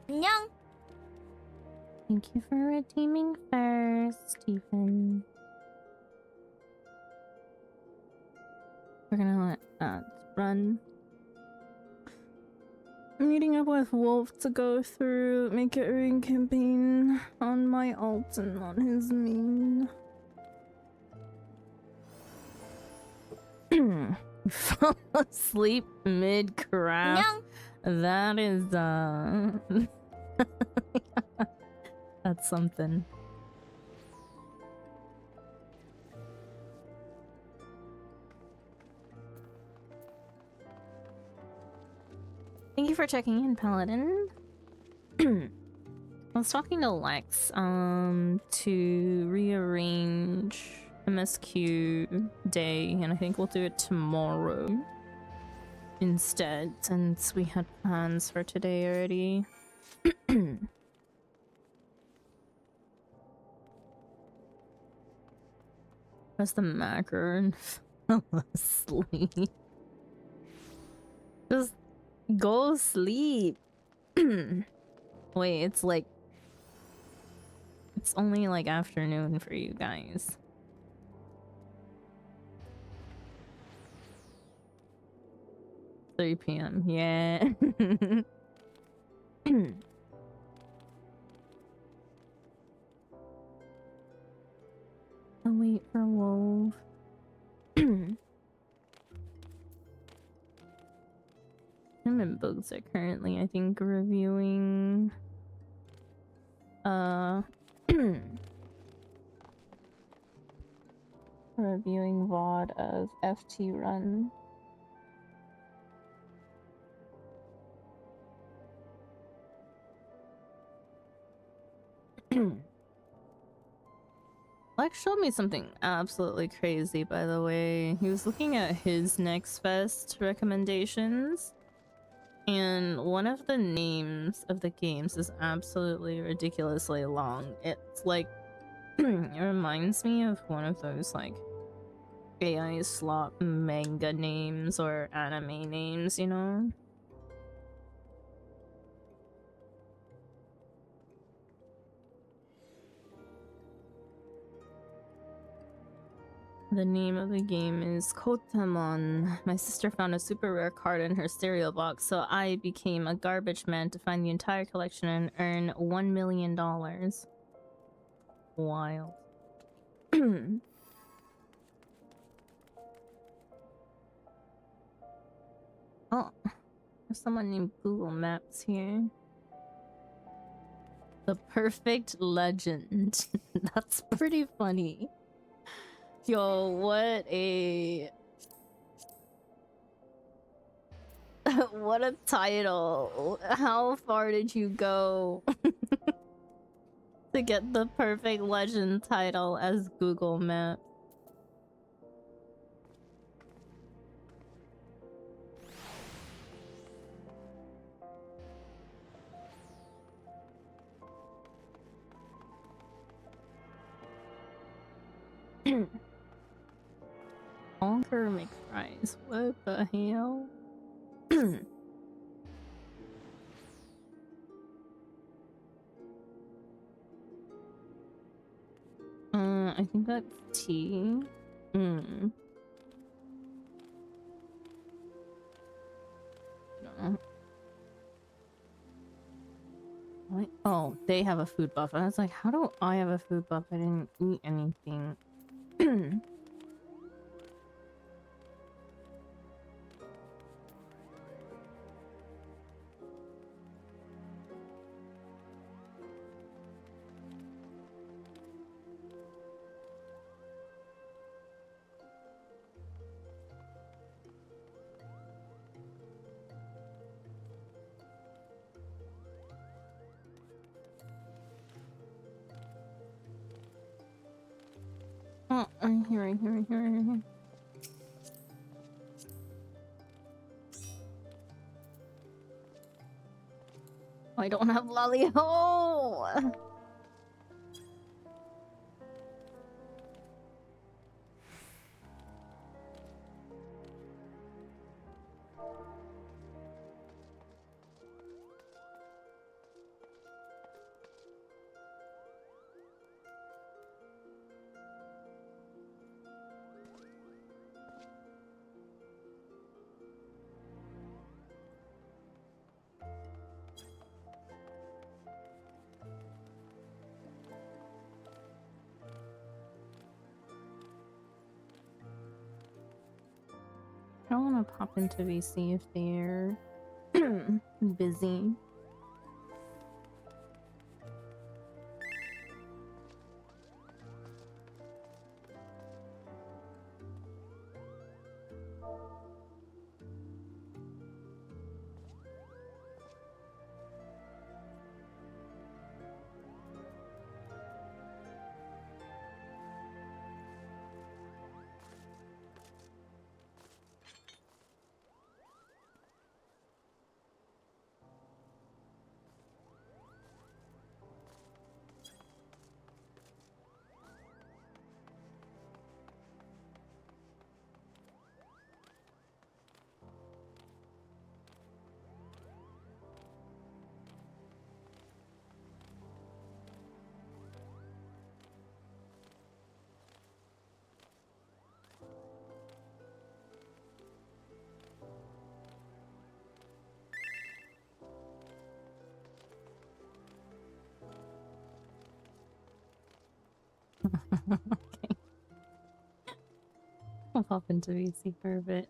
안녕. Thank you for redeeming first, Stephen. We're gonna let that run. Meeting up with Wolf to go through Make It Rain campaign on my alt and on his main. Fall asleep mid-craft. That is, that's something. Thank you for checking in, Paladin. I was talking to Lex, to rearrange MSQ day, and I think we'll do it tomorrow instead, since we had plans for today already. Press the macro and fell asleep. Just go sleep. Wait, it's like... It's only like afternoon for you guys. $3 p.m. Yeah. I'll wait for Wolf. Him and Bugs are currently, I think, reviewing reviewing VOD of FT Run. Lex showed me something absolutely crazy, by the way. He was looking at his Next Fest recommendations, and one of the names of the games is absolutely ridiculously long. It's like, it reminds me of one of those, like, AI slot manga names or anime names, you know? The name of the game is Kotemon. My sister found a super rare card in her stereo box, so I became a garbage man to find the entire collection and earn $1 million. Wild. Oh, there's someone named Google Maps here. The perfect legend. That's pretty funny. Yo, what a... what a title. How far did you go to get the perfect legend title as Google Maps? Honker McFries. What the hell? I think that's tea. I don't know. What? Oh, they have a food buff. I was like, how do I have a food buff? I didn't eat anything. Oh, I'm here. I don't have lolly ho. I want to pop into VC if they're busy. Okay. I'll pop into VC for a bit.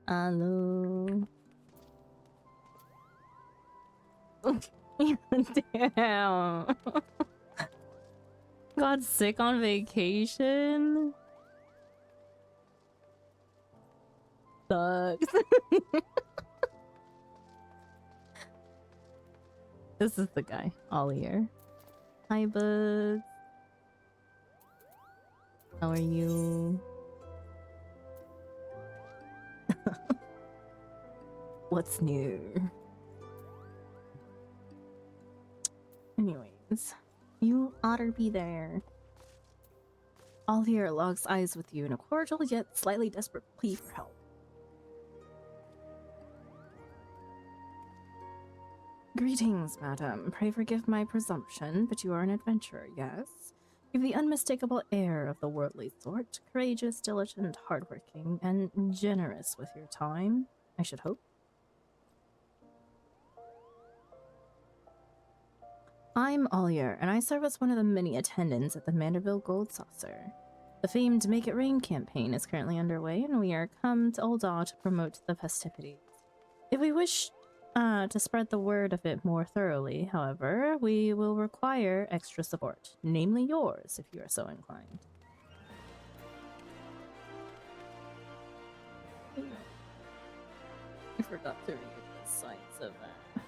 Hello. Damn. Got sick on vacation. Sucks. This is the guy, Ollier. Hi, Bugs. How are you? What's new? Anyways, you oughter be there. Ollier locks eyes with you in a cordial yet slightly desperate plea for help. Greetings, madam. Pray forgive my presumption, but you are an adventurer, yes? You have the unmistakable air of the worldly sort, courageous, diligent, hardworking, and generous with your time, I should hope. I'm Ollier, and I serve as one of the many attendants at the Manderville Gold Saucer. The famed Make It Rain campaign is currently underway, and we are come to Ul'dah to promote the festivities. If we wish to spread the word of it more thoroughly, however, we will require extra support, namely yours, if you are so inclined. I forgot to read the sides of that.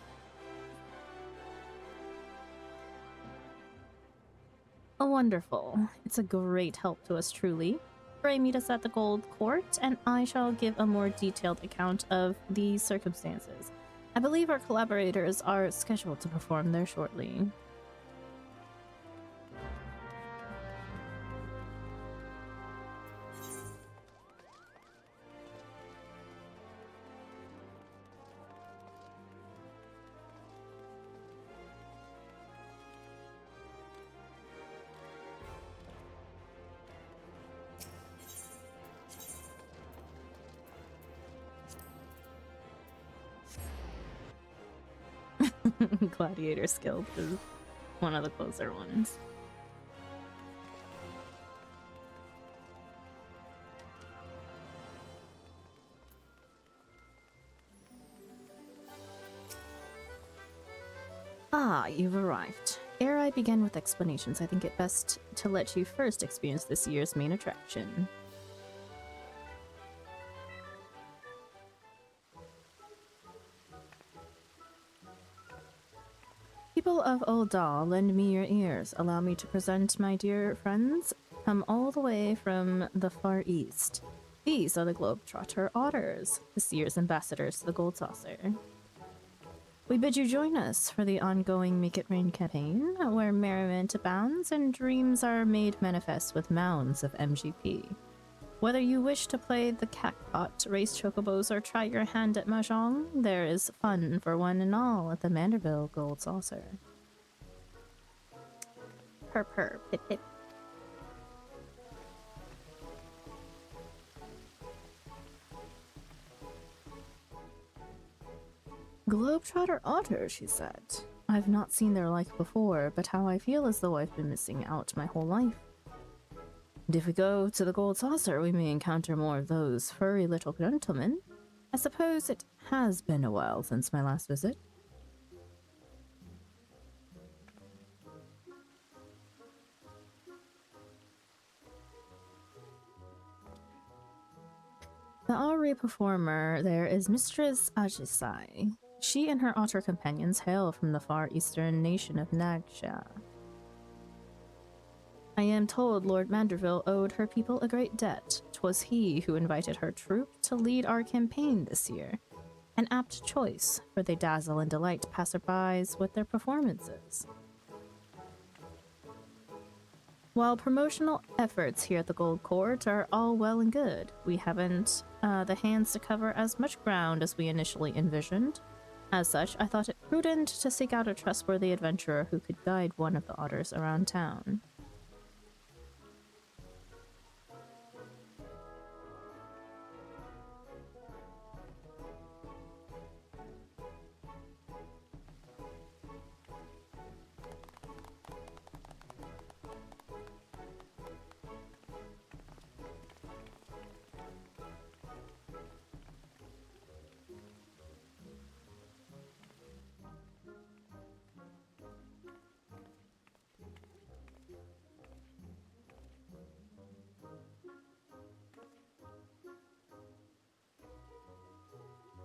Oh, wonderful. It's a great help to us, truly. Pray meet us at the Gold Court, and I shall give a more detailed account of the circumstances. I believe our collaborators are scheduled to perform there shortly. Gladiator's Guild is one of the closer ones. Ah, you've arrived. Ere I begin with explanations, I think it best to let you first experience this year's main attraction. People of Ul'dah, lend me your ears. Allow me to present my dear friends, come all the way from the far east. These are the Globetrotter Otters, this year's ambassadors to the Gold Saucer. We bid you join us for the ongoing Make It Rain campaign, where merriment abounds and dreams are made manifest with mounds of MGP. Whether you wish to play the Catpot, race chocobos, or try your hand at Mahjong, there is fun for one and all at the Manderville Gold Saucer. Purr, pit, pit. Globetrotter Otter, she said. I've not seen their like before, but how I feel as though I've been missing out my whole life. And if we go to the Gold Saucer, we may encounter more of those furry little gentlemen. I suppose it has been a while since my last visit. The Auri performer there is Mistress Ajisai. She and her otter companions hail from the far eastern nation of Nagsha. I am told Lord Manderville owed her people a great debt. 'Twas he who invited her troop to lead our campaign this year. An apt choice, for they dazzle and delight passerbys with their performances. While promotional efforts here at the Gold Court are all well and good, we haven't the hands to cover as much ground as we initially envisioned. As such, I thought it prudent to seek out a trustworthy adventurer who could guide one of the otters around town.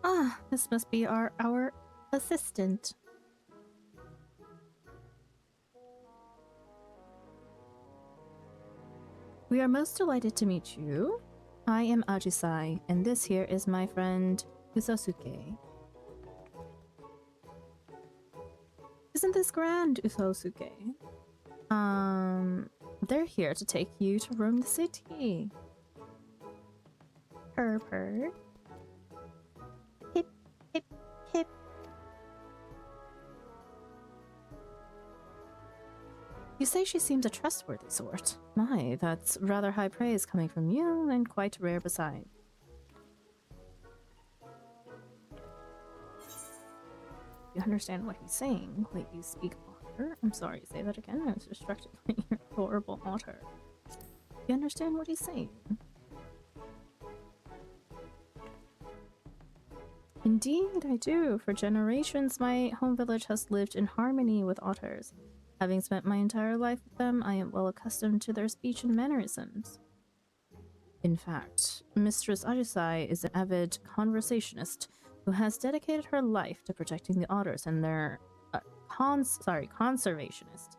Ah, this must be our assistant. We are most delighted to meet you. I am Ajisai, and this here is my friend Usosuke. Isn't this grand, Usosuke? They're here to take you to roam the city. Purr. Hip, hip, hip. You say she seems a trustworthy sort. My, that's rather high praise coming from you, and quite rare beside. You understand what he's saying? Wait, you speak otter? I'm sorry, say that again. I was distracted by your adorable otter. You understand what he's saying? Indeed, I do. For generations, my home village has lived in harmony with otters. Having spent my entire life with them, I am well accustomed to their speech and mannerisms. In fact, Mistress Ajisai is an avid conversationist who has dedicated her life to protecting the otters and their conservationist.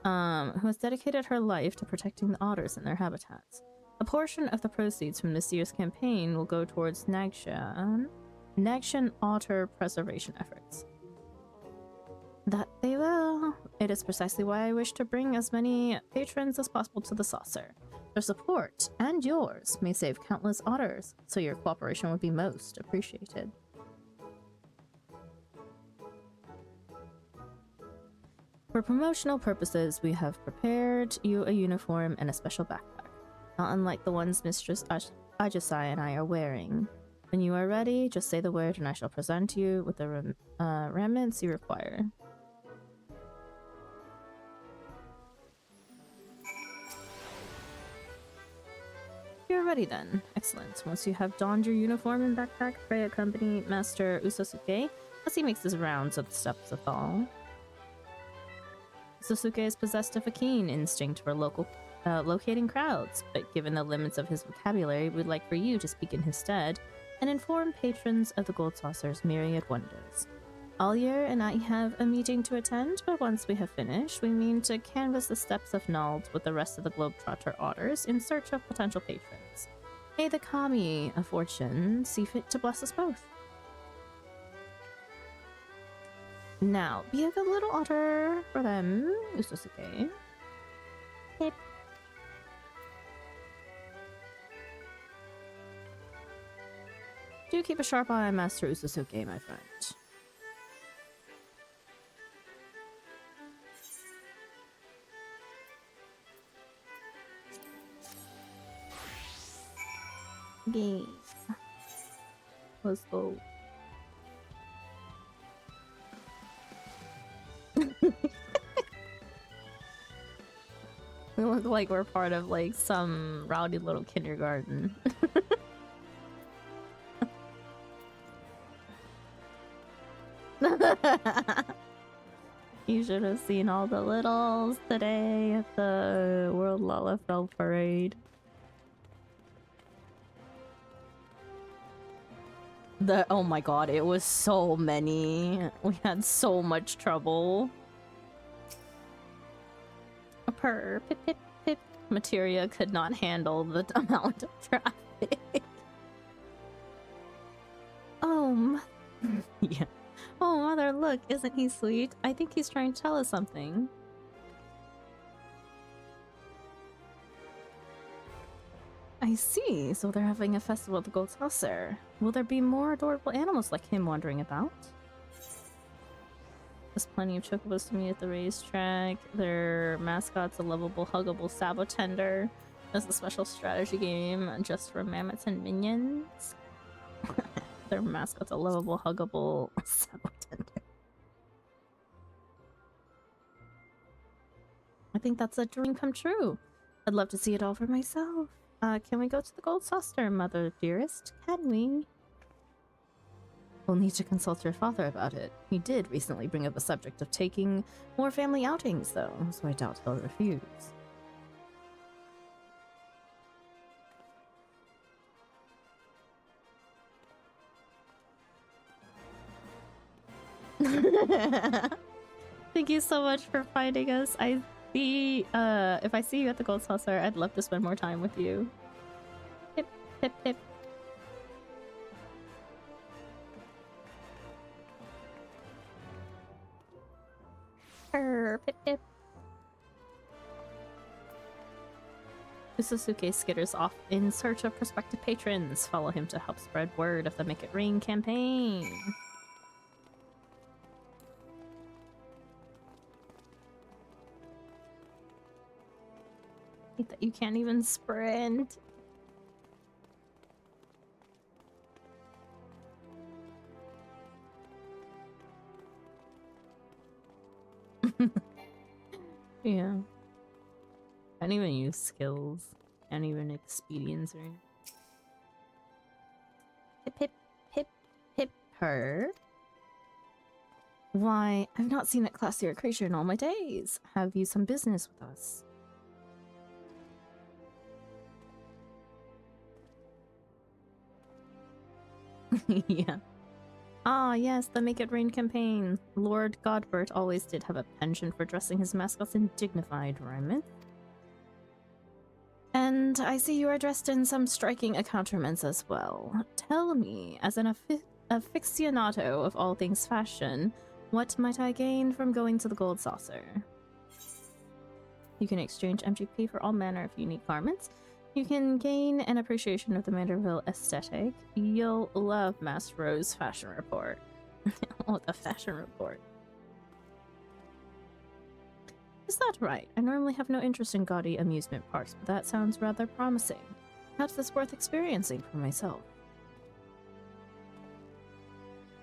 Who has dedicated her life to protecting the otters and their habitats. A portion of the proceeds from this year's campaign will go towards Nagshan otter preservation efforts. That they will. It is precisely why I wish to bring as many patrons as possible to the saucer. Their support, and yours, may save countless otters, so your cooperation would be most appreciated. For promotional purposes, we have prepared you a uniform and a special backpack, not unlike the ones Mistress Ajisai and I are wearing. When you are ready, just say the word and I shall present you with the remnants you require. You're ready then. Excellent. Once you have donned your uniform and backpack, pray accompany Master Usosuke as he makes his rounds up the steps of Thal. Usosuke is possessed of a keen instinct for locating crowds, but given the limits of his vocabulary, we'd like for you to speak in his stead and inform patrons of the Gold Saucer's myriad wonders. Alyer and I have a meeting to attend, but once we have finished, we mean to canvass the steppes of Nald with the rest of the Globetrotter otters in search of potential patrons. May the Kami of Fortune see fit to bless us both. Now, be a good little otter for them, Usosuke. Hip. Do keep a sharp eye on Master Usosuke, my friend. Game. Let's go. We will look like we're part of like some rowdy little kindergarten. You should have seen all the littles today at the World Lalafell Parade. Oh my god, it was so many. We had so much trouble. Purr, pip pip pip. Materia could not handle the amount of traffic. Oh, yeah. Oh, mother, look, isn't he sweet? I think he's trying to tell us something. I see. So they're having a festival at the Gold Saucer. Will there be more adorable animals like him wandering about? There's plenty of chocobos to meet at the racetrack. Their mascot's a lovable, huggable Sabotender. There's a special strategy game just for mammoths and minions. Their mascot's a lovable, huggable Sabotender. I think that's a dream come true. I'd love to see it all for myself. Can we go to the Gold Saucer, mother dearest? Can we? We'll need to consult your father about it. He did recently bring up the subject of taking more family outings, though, so I doubt he'll refuse. Thank you so much for finding us. If I see you at the Gold Saucer, I'd love to spend more time with you. Hip, hip, hip. Pip, pip. Usasuke skitters off in search of prospective patrons. Follow him to help spread word of the Make It Rain campaign. Hate that you can't even sprint. Yeah. Can't even use skills. Can't even expedience or anything. Hip hip hip hip her. Why, I've not seen that classier creature in all my days. Have you some business with us? Yeah. Ah, yes, the Make It Rain campaign. Lord Godbert always did have a penchant for dressing his mascots in dignified raiment. And I see you are dressed in some striking accoutrements as well. Tell me, as an aficionado of all things fashion, what might I gain from going to the Gold Saucer? You can exchange MGP for all manner of unique garments. You can gain an appreciation of the Manderville aesthetic. You'll love Mass Rose fashion report. Oh, the fashion report. Is that right? I normally have no interest in gaudy amusement parks, but that sounds rather promising. Perhaps it's worth experiencing for myself.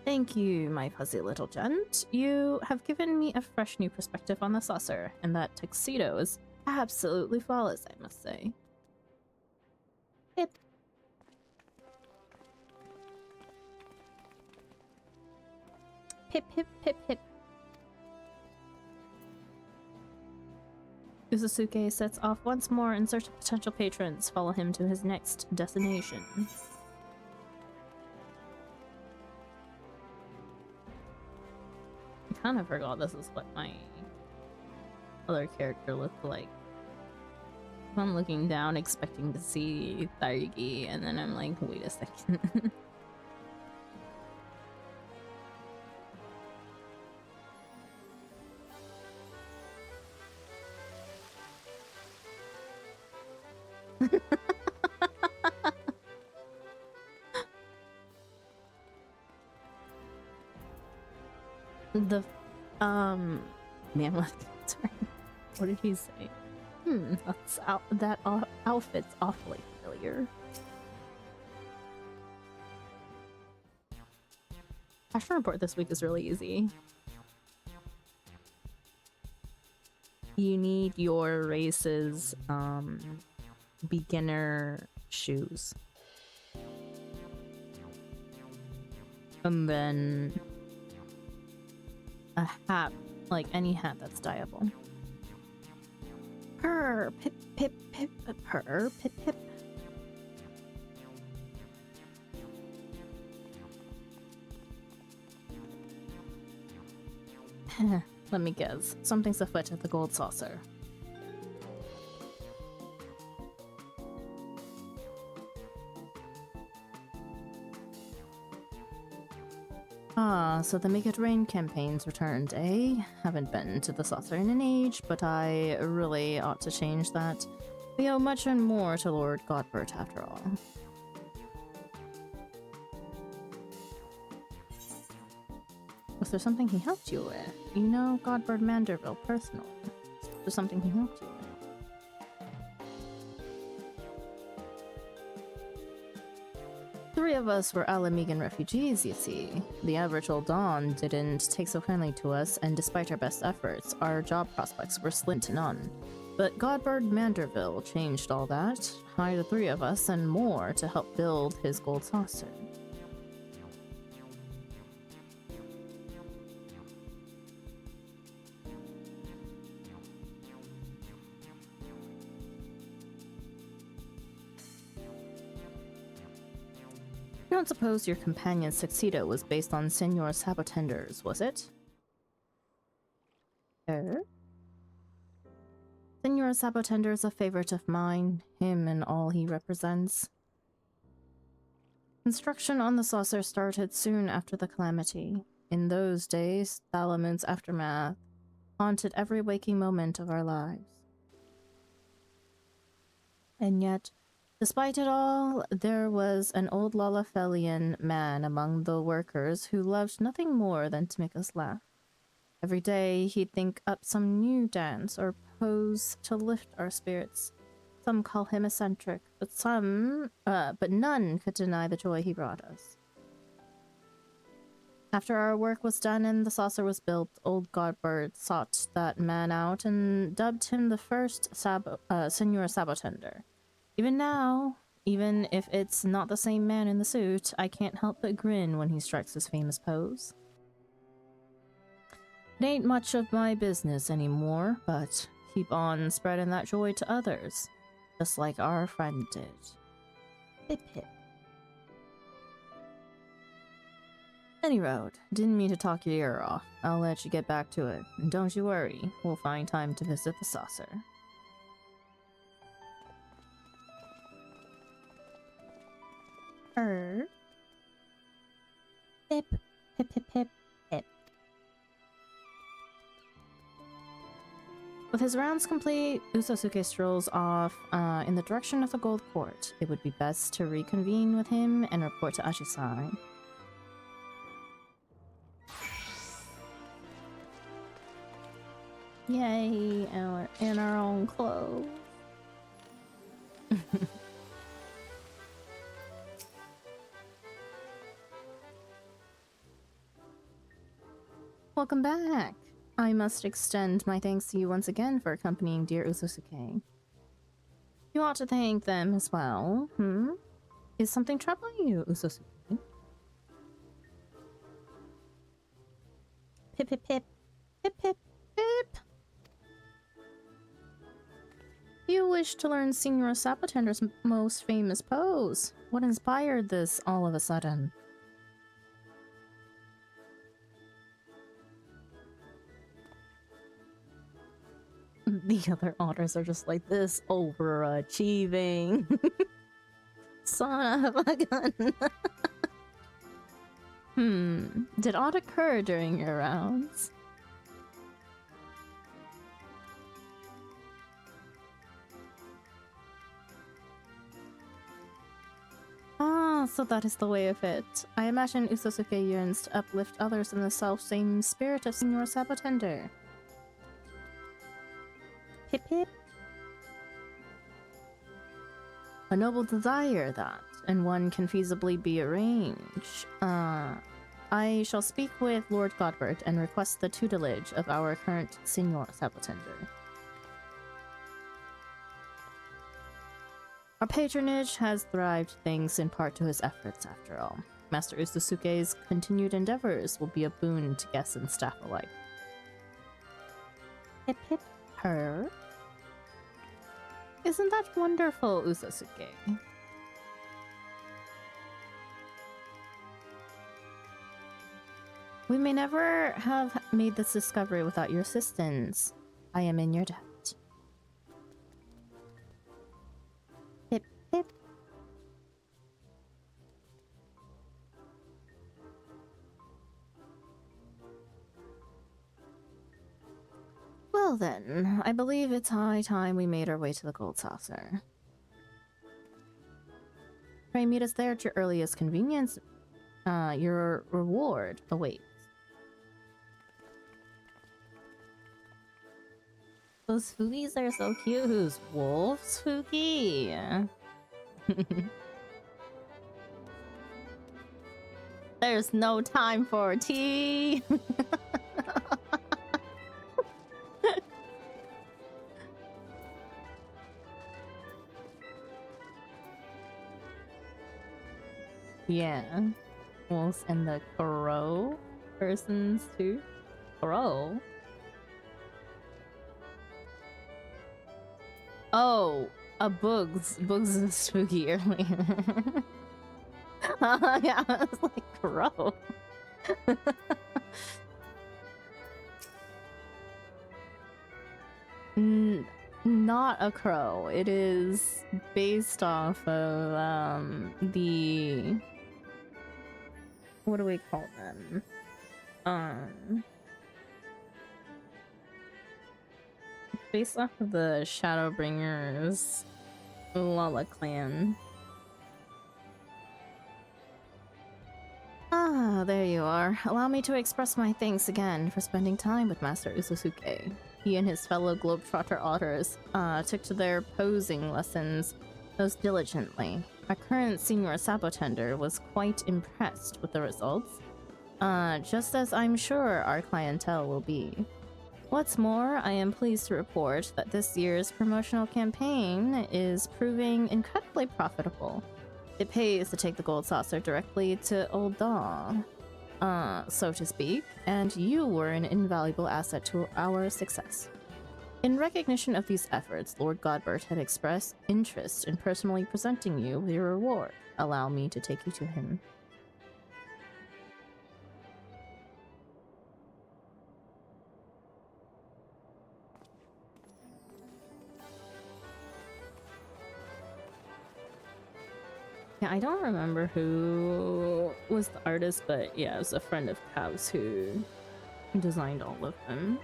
Thank you, my fuzzy little gent. You have given me a fresh new perspective on the saucer, and that tuxedo is absolutely flawless, I must say. Hip. Hip, hip, hip, hip. Usasuke sets off once more in search of potential patrons. Follow him to his next destination. I kind of forgot this is what my other character looked like. I'm looking down expecting to see Tharugi, and then I'm like, wait a second. The man with sorry. What did he say? That outfit's awfully familiar. Fashion report this week is really easy. You need your race's beginner shoes. And then a hat, like any hat that's dyeable. Purr, pip, pip, pip, purr, pip, pip. Let me guess. Something's afoot at the Gold Saucer. Ah, so the Make It Rain campaign's returned, eh? Haven't been to the saucer in an age, but I really ought to change that. We owe much and more to Lord Godbert, after all. Was there something he helped you with? You know Godbert Manderville personally. Was there something he helped you with? Three of us were Alamegan refugees, you see. The average old Dawn didn't take so kindly to us, and despite our best efforts, our job prospects were slim to none. But Godbert Manderville changed all that, hired the three of us and more to help build his gold saucer. I don't suppose your companion's tuxedo was based on Senor Sabotender's, was it? Senor Sabotender is a favorite of mine, him and all he represents. Construction on the saucer started soon after the calamity. In those days, Thalamon's aftermath haunted every waking moment of our lives. And yet, despite it all, there was an old Lalafelian man among the workers who loved nothing more than to make us laugh. Every day he'd think up some new dance or pose to lift our spirits. Some call him eccentric, but none could deny the joy he brought us. After our work was done and the saucer was built, old Godbert sought that man out and dubbed him the first Senor Sabotender. Even now, even if it's not the same man in the suit, I can't help but grin when he strikes his famous pose. It ain't much of my business anymore, but keep on spreading that joy to others, just like our friend did. Hip hip. Any road, didn't mean to talk your ear off. I'll let you get back to it. And don't you worry, we'll find time to visit the saucer. Hip, hip, hip, hip, hip. With his rounds complete, Usosuke strolls off in the direction of the Gold Court. It would be best to reconvene with him and report to Ajisai. Yay, in our own clothes. Welcome back! I must extend my thanks to you once again for accompanying dear Usosuke. You ought to thank them as well, Is something troubling you, Usosuke? Pip pip pip. Pip pip pip. You wish to learn Senor Sabotender's most famous pose. What inspired this all of a sudden? The other otters are just like this overachieving. Son of a gun. Did aught occur during your rounds? Ah, so that is the way of it. I imagine Usosuke yearns to uplift others in the self-same spirit of Senor Sabotender. Hip hip. A noble desire, that, and one can feasibly be arranged. I shall speak with Lord Godbert and request the tutelage of our current Senor Sabotender. Our patronage has thrived thanks in part to his efforts, after all. Master Ususuke's continued endeavors will be a boon to guests and staff alike. Hip hip her. Isn't that wonderful, Ususuke? We may never have made this discovery without your assistance. I am in your debt. Hip hip. Well then, I believe it's high time we made our way to the Gold Saucer. Pray meet us there at your earliest convenience. Your reward awaits. Those Foogies are so cute. Who's Wolf's Foogie? There's no time for tea. Yeah. Wolves and the crow persons too. Crow? Oh, a Bugs. Bugs is spooky earlier. Yeah, I was like, crow. Not a crow. It is based off of the, what do we call them? Based off of the Shadowbringers Lala clan. Ah, there you are. Allow me to express my thanks again for spending time with Master Ususuke. He and his fellow Globetrotter otters took to their posing lessons most diligently. Our current senior Sabotender was quite impressed with the results, just as I'm sure our clientele will be. What's more, I am pleased to report that this year's promotional campaign is proving incredibly profitable. It pays to take the Gold Saucer directly to Old Daw, so to speak, and you were an invaluable asset to our success. In recognition of these efforts, Lord Godbert had expressed interest in personally presenting you with your reward. Allow me to take you to him. Yeah, I don't remember who was the artist, but yeah, it was a friend of Cav's who designed all of them.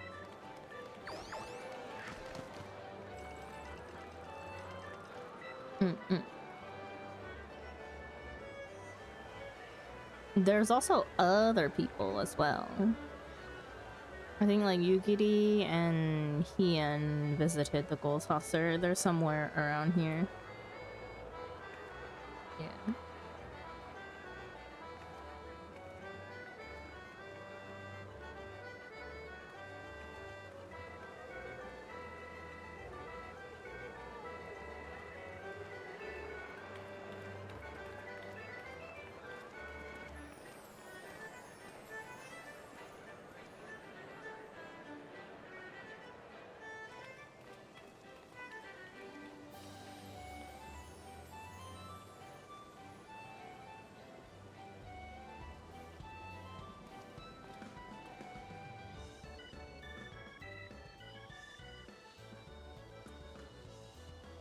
There's also other people as well. I think like Yugiri and Hien visited the Gold Saucer. They're somewhere around here. Yeah.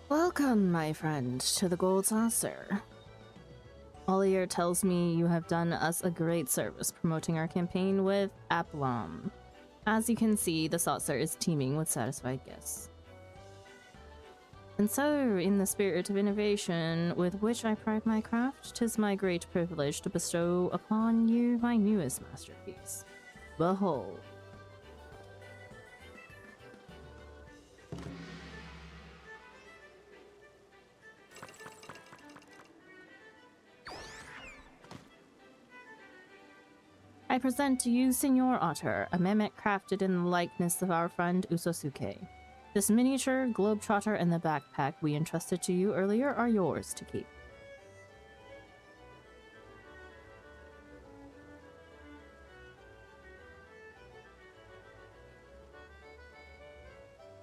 Welcome, my friend, to the Gold Saucer. Ollier tells me you have done us a great service promoting our campaign with Aplom. As you can see, the saucer is teeming with satisfied guests. And so, in the spirit of innovation with which I pride my craft, 'tis my great privilege to bestow upon you my newest masterpiece. Behold. I present to you, Senor Otter, a mimic crafted in the likeness of our friend Usosuke. This miniature, globetrotter, and the backpack we entrusted to you earlier are yours to keep.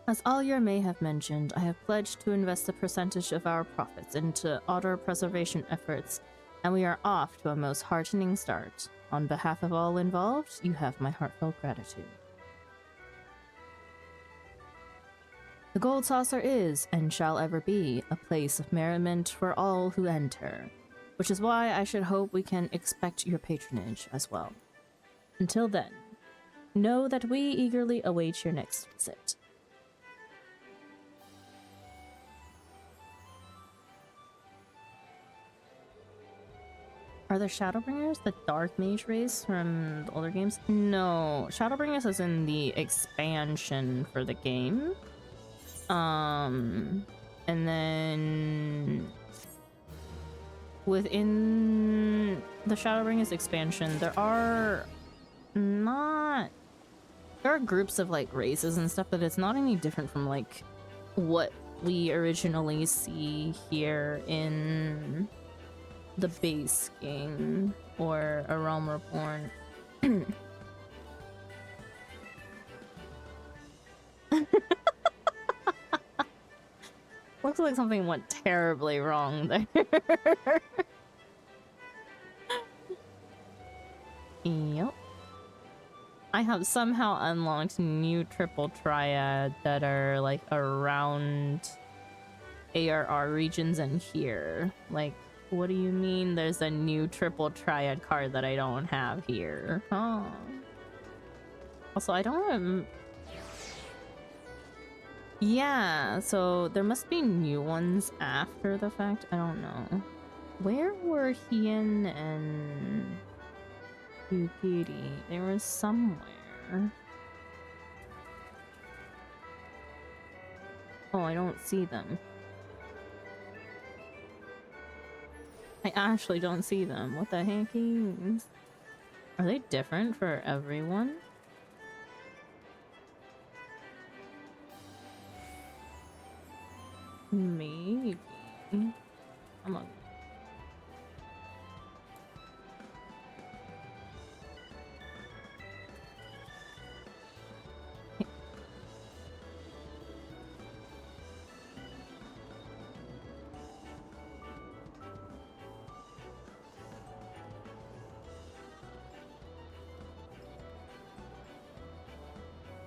As Alyar may have mentioned, I have pledged to invest a percentage of our profits into otter preservation efforts, and we are off to a most heartening start. On behalf of all involved, you have my heartfelt gratitude. The Gold Saucer is, and shall ever be, a place of merriment for all who enter, which is why I should hope we can expect your patronage as well. Until then, know that we eagerly await your next visit. Are there Shadowbringers, the Dark Mage race from the older games? No, Shadowbringers is in the expansion for the game. And then within the Shadowbringers expansion, there are groups of like races and stuff, but it's not any different from like what we originally see here in the base game or A Realm Reborn. Looks like something went terribly wrong there. Yep. I have somehow unlocked new triple triad that are like around ARR regions and here. Like, what do you mean there's a new triple triad card that I don't have here? Oh. Also, I don't yeah, so there must be new ones after the fact. I don't know. Where were Hien and Yukiri? They were somewhere. Oh, I don't see them. I actually don't see them. What the heck is? Are they different for everyone? Maybe. I'm on.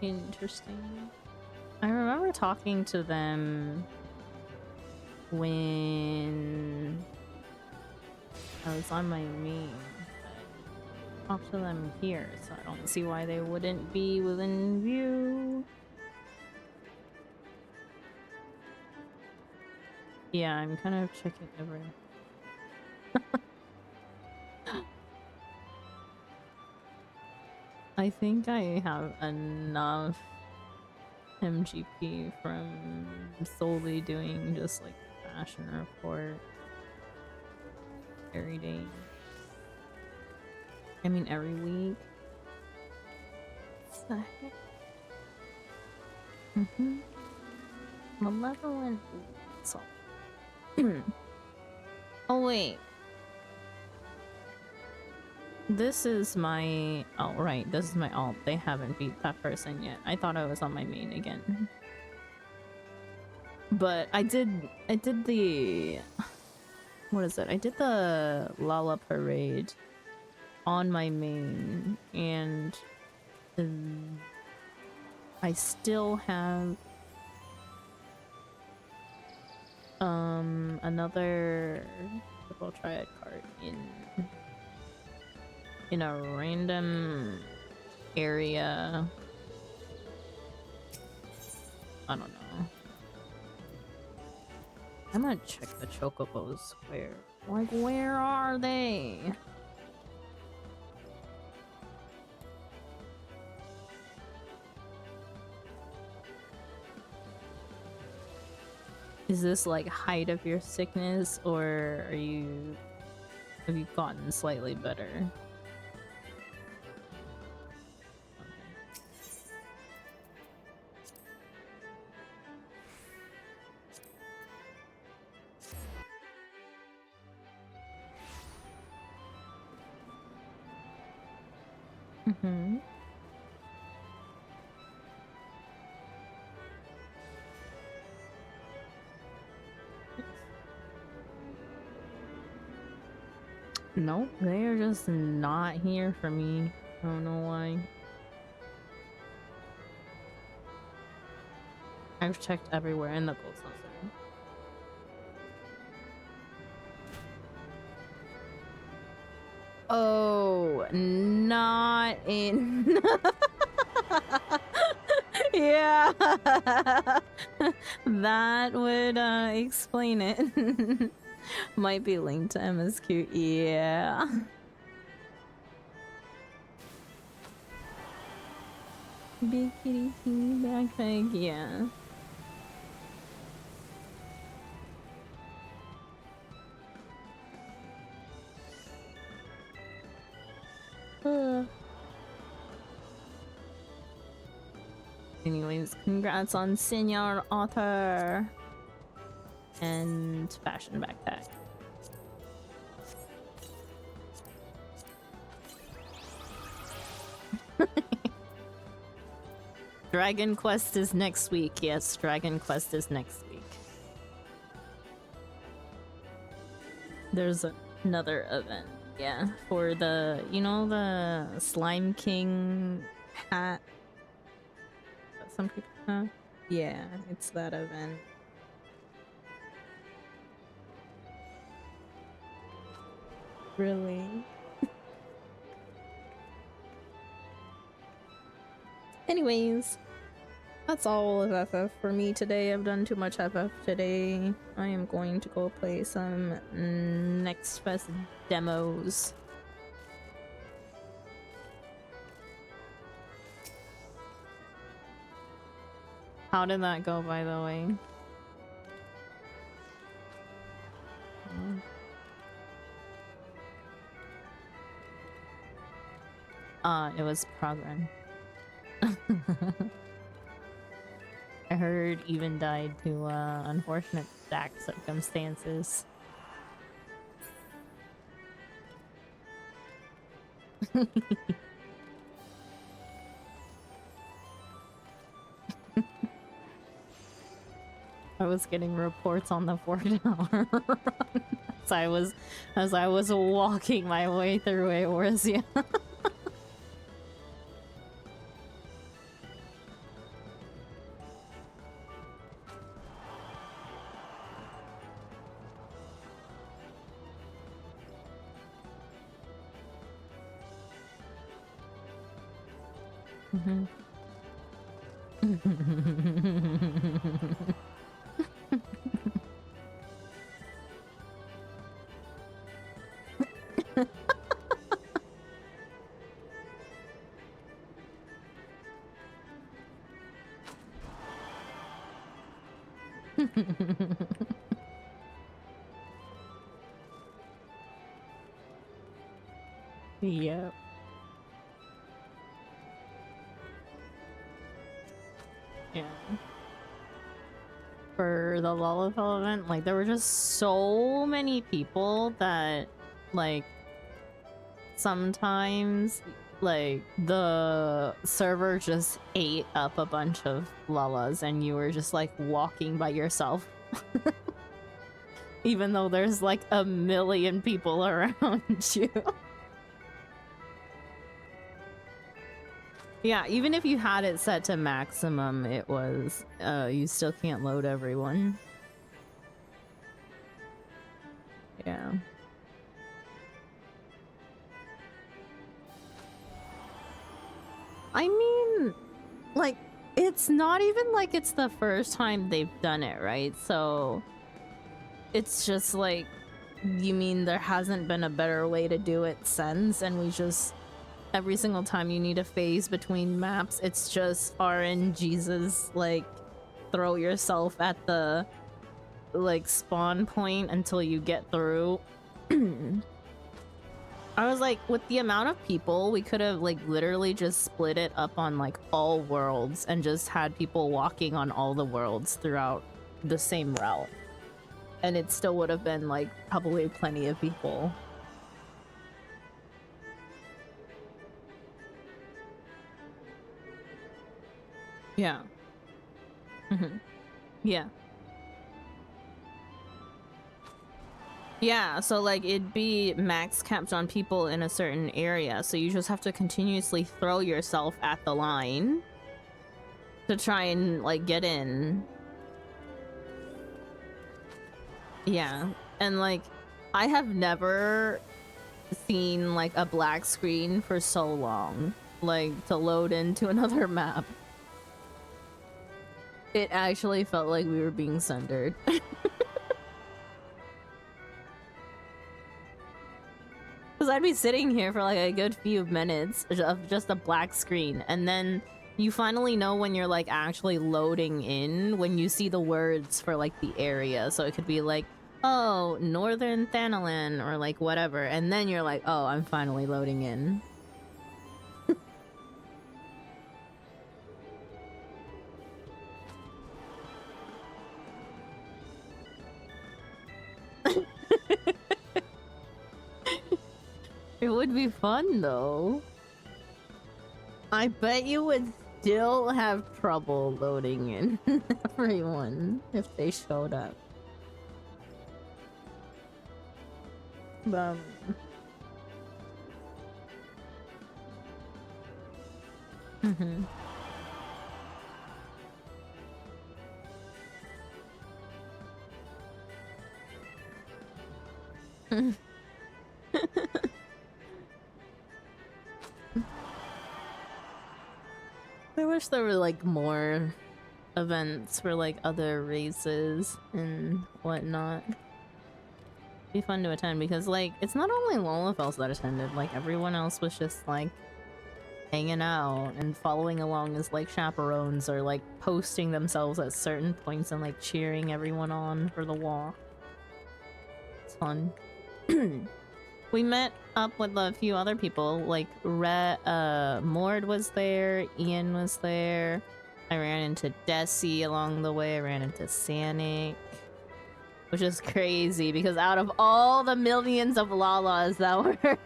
Interesting. I remember talking to them when I was on my main. Talk to them here, so I don't see why they wouldn't be within view. Yeah, I'm kind of checking everything. I think I have enough MGP from solely doing just like fashion report every day. I mean every week. What the heck? Malevolent. So. Oh wait. This is my... Oh, right. This is my alt. They haven't beat that person yet. I thought I was on my main again. But I did the... What is it? I did the Lala Parade on my main. And... I still have... another triple triad card in a random area. I don't know. I'm gonna check the chocobos. Where are they? Is this like height of your sickness, or have you gotten slightly better? Mm-hmm. Nope, they are just not here for me. I don't know why. I've checked everywhere in the gold saucer. Oh, not in. Yeah, that would explain it. Might be linked to MSQ. Yeah. Big kitty teeny backpack. Yeah. Anyways, congrats on Senior Author and Fashion Backpack. Dragon Quest is next week. Yes, Dragon Quest is next week. There's another event. Yeah, for the, you know, the Slime King hat that some people have? Yeah, it's that event. Really? Anyways, that's all of FF for me today. I've done too much FF today. I am going to go play some Next Fest demos. How did that go, by the way? It was Progren. I heard Even died to unfortunate back circumstances. I was getting reports on the 4-hour run as I was walking my way through Eorzea. Yep. Yeah. For the Lullafell event, like, there were just so many people that, like, sometimes, like, the server just ate up a bunch of Lullas and you were just, like, walking by yourself. Even though there's, like, a million people around you. Yeah, even if you had it set to maximum, it was, you still can't load everyone. Yeah. I mean, like, it's not even like it's the first time they've done it, right? So, it's just like, you mean there hasn't been a better way to do it since, and we just... Every single time you need a phase between maps, it's just RNGesus, like, throw yourself at the, like, spawn point until you get through. I was like, with the amount of people, we could have, like, literally just split it up on, like, all worlds and just had people walking on all the worlds throughout the same route. And it still would have been, like, probably plenty of people. Yeah. Yeah. Yeah, so like it'd be max capped on people in a certain area, so you just have to continuously throw yourself at the line to try and like get in. Yeah, and like I have never seen like a black screen for so long, like to load into another map. It actually felt like we were being sundered. Because I'd be sitting here for like a good few minutes of just a black screen, and then you finally know when you're like actually loading in when you see the words for like the area. So it could be like, oh, Northern Thanalan or like whatever, and then you're like, oh, I'm finally loading in. It would be fun though. I bet you would still have trouble loading in everyone if they showed up. Mm-hmm. I wish there were like more events for like other races and whatnot. Be fun to attend because like it's not only Lolafels that attended, like everyone else was just like hanging out and following along as like chaperones or like posting themselves at certain points and like cheering everyone on for the walk. It's fun. We met up with a few other people, like Mord was there, Ian was there. I ran into Desi along the way, I ran into Sanic. Which is crazy because out of all the millions of Lalas that were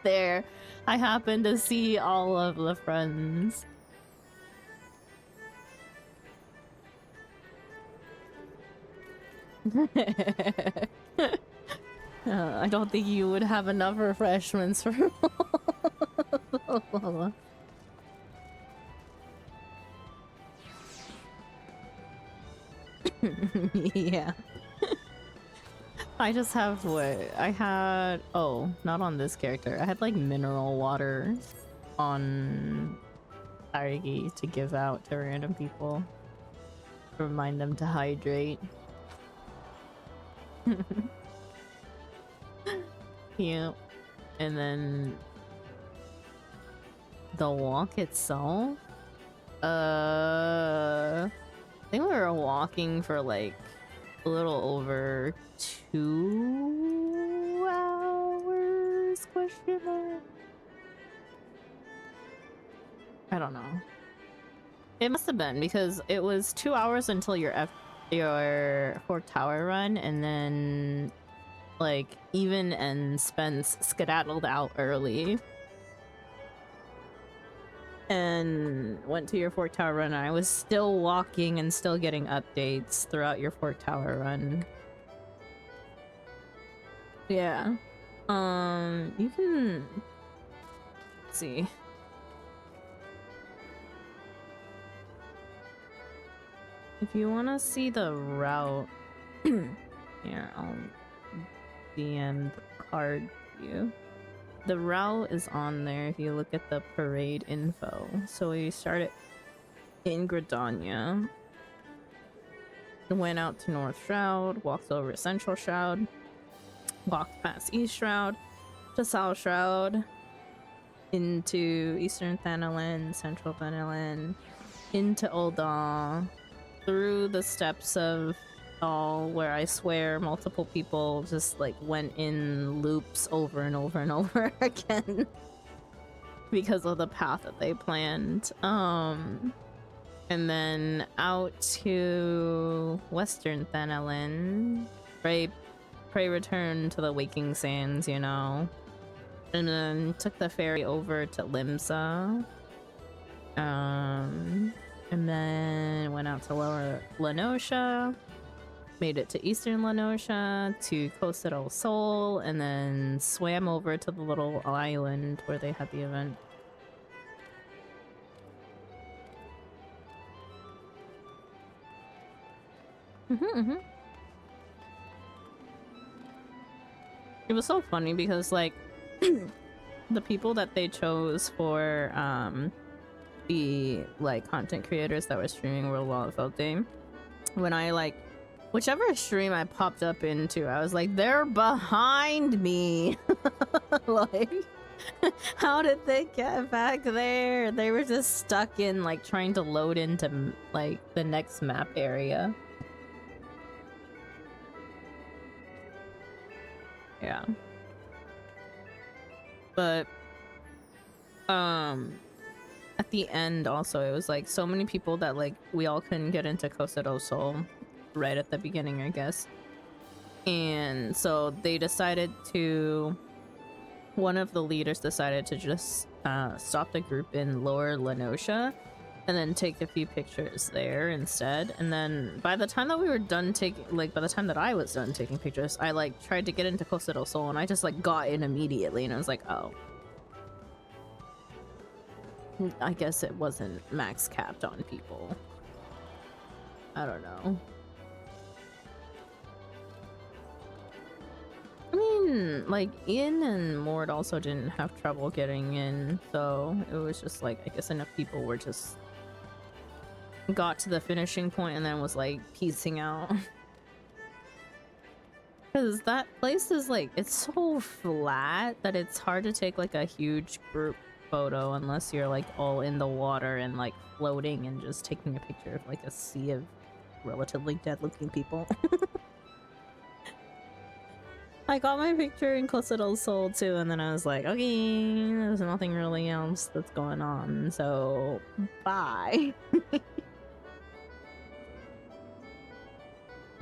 there, I happened to see all of the friends. I don't think you would have enough refreshments for Lala. Yeah. I just have what I had. Oh, not on this character. I had like mineral water on Arigi to give out to random people to remind them to hydrate. Yeah. And then the walk itself. I think we were walking for like a little over 2 hours, question mark. I don't know. It must have been because it was 2 hours until your Fork Tower run, and then like Even and Spence skedaddled out early and went to your Fork Tower run, and I was still walking and still getting updates throughout your Fork Tower run. Yeah. You can... Let's see. If you want to see the route... Here, I'll DM the card to you. The route is on there if you look at the parade info. So we started in Gridania, went out to North Shroud, walked over Central Shroud, walked past East Shroud to South Shroud, into Eastern Thanalan, Central Thanalan, into Ul'dah, through the steps of where I swear multiple people just like went in loops over and over and over again because of the path that they planned. And then out to Western Thanalan, pray return to the Waking Sands, you know, and then took the ferry over to Limsa. And then went out to Lower Lenosha, made it to Eastern Lenosha, to Costa del Sol, and then swam over to the little island where they had the event. It was so funny because, like, the people that they chose for the like content creators that were streaming World Wildfell Day, when I like whichever stream I popped up into, I was like, they're behind me. Like, how did they get back there? They were just stuck in like trying to load into like the next map area. Yeah. But at the end also it was like so many people that like we all couldn't get into Costa del Sol right at the beginning, I guess. And so they decided to, one of the leaders decided to just stop the group in Lower Lenosha and then take a few pictures there instead. And then by the time that we were done taking, like by the time that I was done taking pictures, I like tried to get into Costa del Sol and I just like got in immediately and I was like, oh, I guess it wasn't max capped on people. I don't know. I mean, like, Ian and Mord also didn't have trouble getting in, so it was just like, I guess enough people were just got to the finishing point and then was like piecing out. Because that place is like, it's so flat that it's hard to take like a huge group photo unless you're like all in the water and like floating and just taking a picture of like a sea of relatively dead looking people. I got my picture in Costa del Sol too, and then I was like, okay, there's nothing really else that's going on, so bye.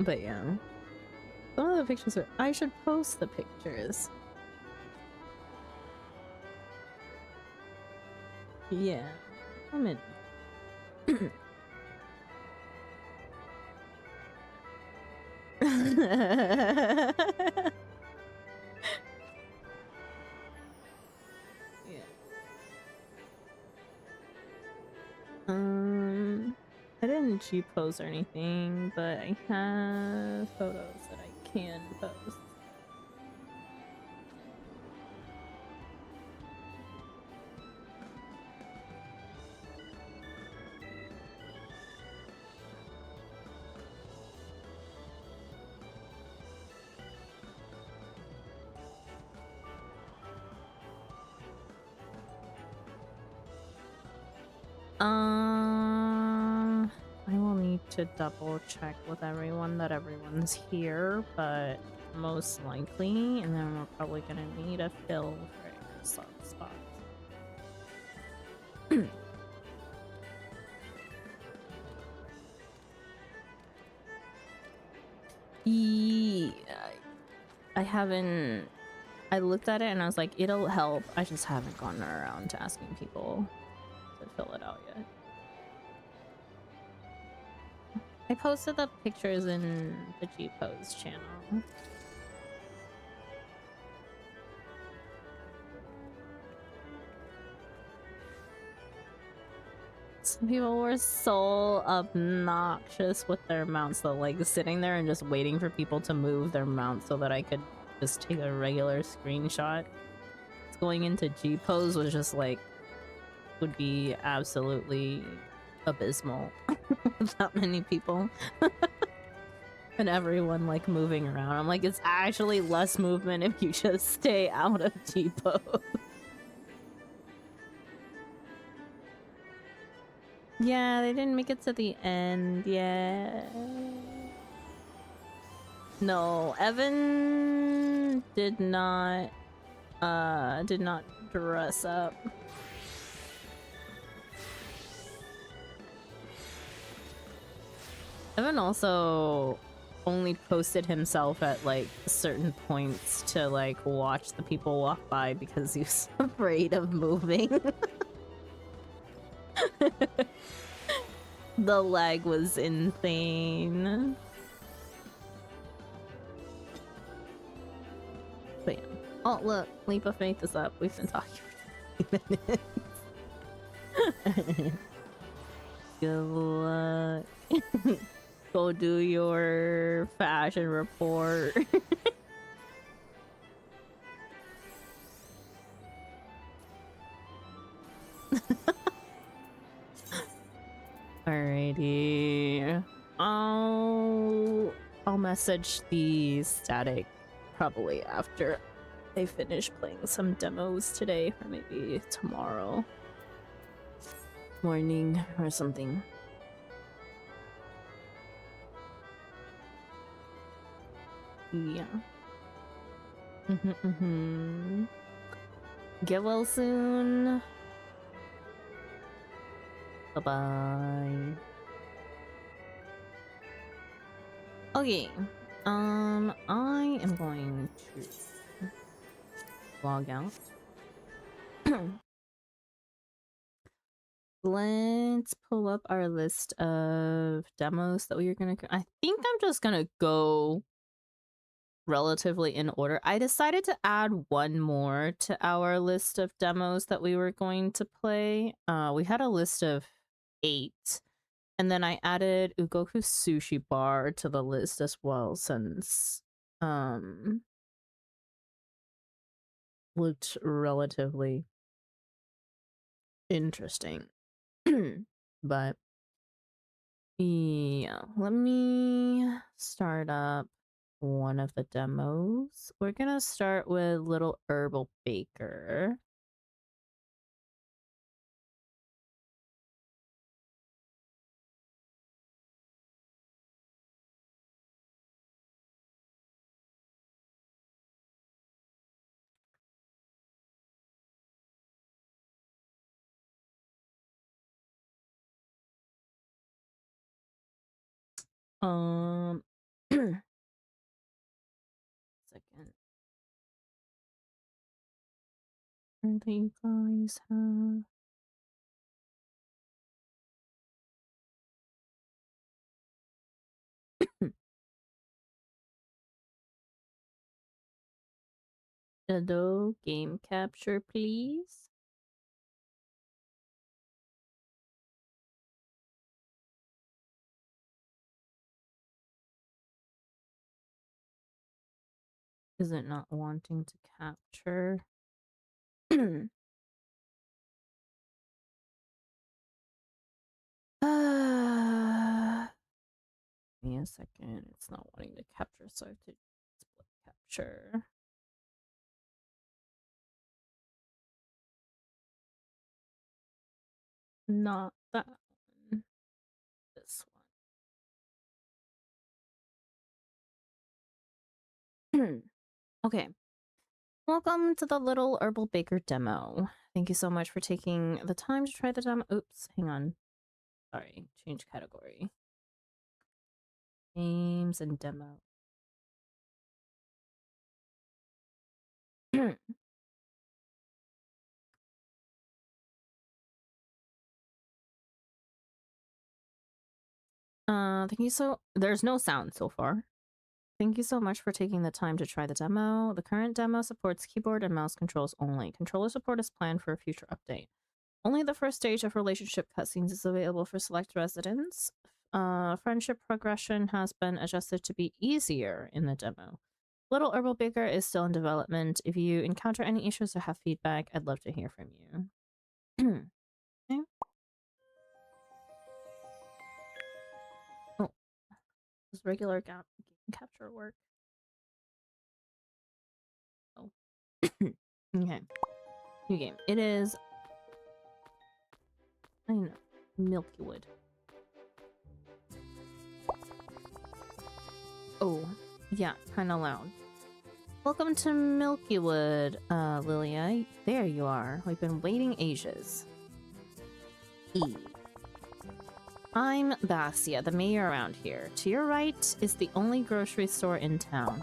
But yeah, some of the pictures are, I should post the pictures. Yeah, I'm in. I didn't G-pose or anything, but I have photos that I can post. I will need to double check with everyone that everyone's here, but most likely, and then we're probably gonna need a fill for some spots. Yeah, I haven't. I looked at it and I was like, it'll help. I just haven't gotten around to asking people to fill it out yet. I posted the pictures in the G-Pose channel. Some people were so obnoxious with their mounts though, like sitting there and just waiting for people to move their mount so that I could just take a regular screenshot. Going into G-Pose was just like, would be absolutely abysmal with that many people. And everyone like moving around. I'm like, it's actually less movement if you just stay out of G-Pose. Yeah, they didn't make it to the end. Yeah. No, Evan did not dress up. Evan also only posted himself at like certain points to like watch the people walk by because he was afraid of moving. The lag was insane. But yeah. Oh, look, Leap of Faith is up. We've been talking for 20 minutes. Good luck. Go do your fashion report. Alrighty. I'll message the static probably after I finish playing some demos today, or maybe tomorrow morning or something. Yeah. Get well soon. Bye-bye. Okay. I am going to log out. Let's pull up our list of demos that we are gonna. I think I'm just gonna go relatively in order. I decided to add one more to our list of demos that we were going to play. We had a list of 8, and then I added Ugoku Sushi Bar to the list as well, since looked relatively interesting. But yeah, let me start up one of the demos. We're gonna start with Little Herbal Baker. Second. That you guys have. Shadow game capture, please. Is it not wanting to capture? Give me a second. It's not wanting to capture, so I have to split capture. Not that one. This one. Okay. Welcome to the Little Herbal Baker demo. Thank you so much for taking the time to try the demo. Oops, hang on. Sorry, change category. Games and demo. Thank you there's no sound so far. Thank you so much for taking the time to try the demo. The current demo supports keyboard and mouse controls only. Controller support is planned for a future update. Only the first stage of relationship cutscenes is available for select residents. Friendship progression has been adjusted to be easier in the demo. Little Herbal Baker is still in development. If you encounter any issues or have feedback, I'd love to hear from you. Okay. Oh, does regular game capture work? Oh. Okay. New game. It is... I know. Milky Wood. Oh, yeah, kind of loud. Welcome to Milky Wood, Lilia. There you are. We've been waiting ages. I'm Basia, the mayor around here. To your right is the only grocery store in town.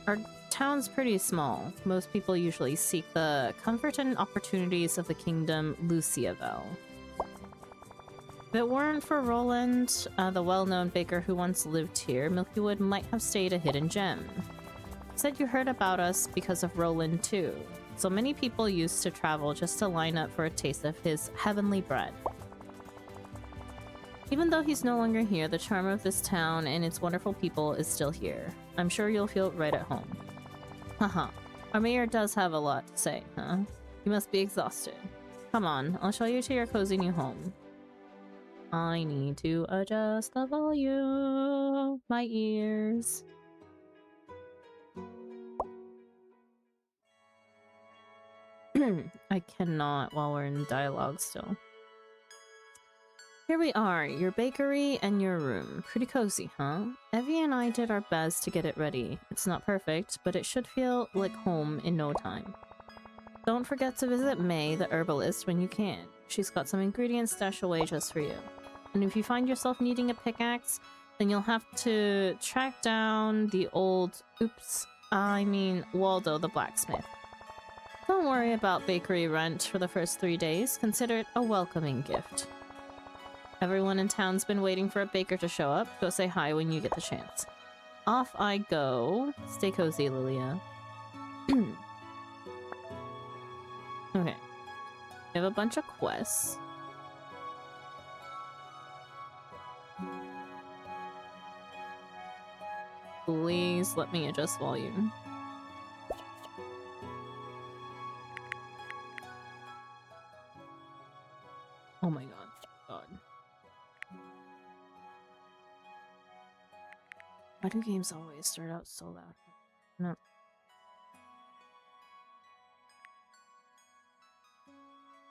Our town's pretty small. Most people usually seek the comfort and opportunities of the kingdom Luciavel. If it weren't for Roland, the well-known baker who once lived here, Milkywood might have stayed a hidden gem. Said you heard about us because of Roland too. So many people used to travel just to line up for a taste of his heavenly bread. Even though he's no longer here, the charm of this town and its wonderful people is still here. I'm sure you'll feel right at home. Haha. Our mayor does have a lot to say, huh? You must be exhausted. Come on, I'll show you to your cozy new home. I need to adjust the volume. My ears. I cannot while we're in dialogue still. Here we are, your bakery and your room. Pretty cozy, huh? Evie and I did our best to get it ready. It's not perfect, but it should feel like home in no time. Don't forget to visit May, the herbalist, when you can. She's got some ingredients stashed away just for you. And if you find yourself needing a pickaxe, then you'll have to track down the old... Waldo the blacksmith. Don't worry about bakery rent for the first 3 days. Consider it a welcoming gift. Everyone in town's been waiting for a baker to show up. Go say hi when you get the chance. Off I go. Stay cozy, Lilia. Okay. We have a bunch of quests. Please let me adjust volume. Oh my god. Why do games always start out so loud? No.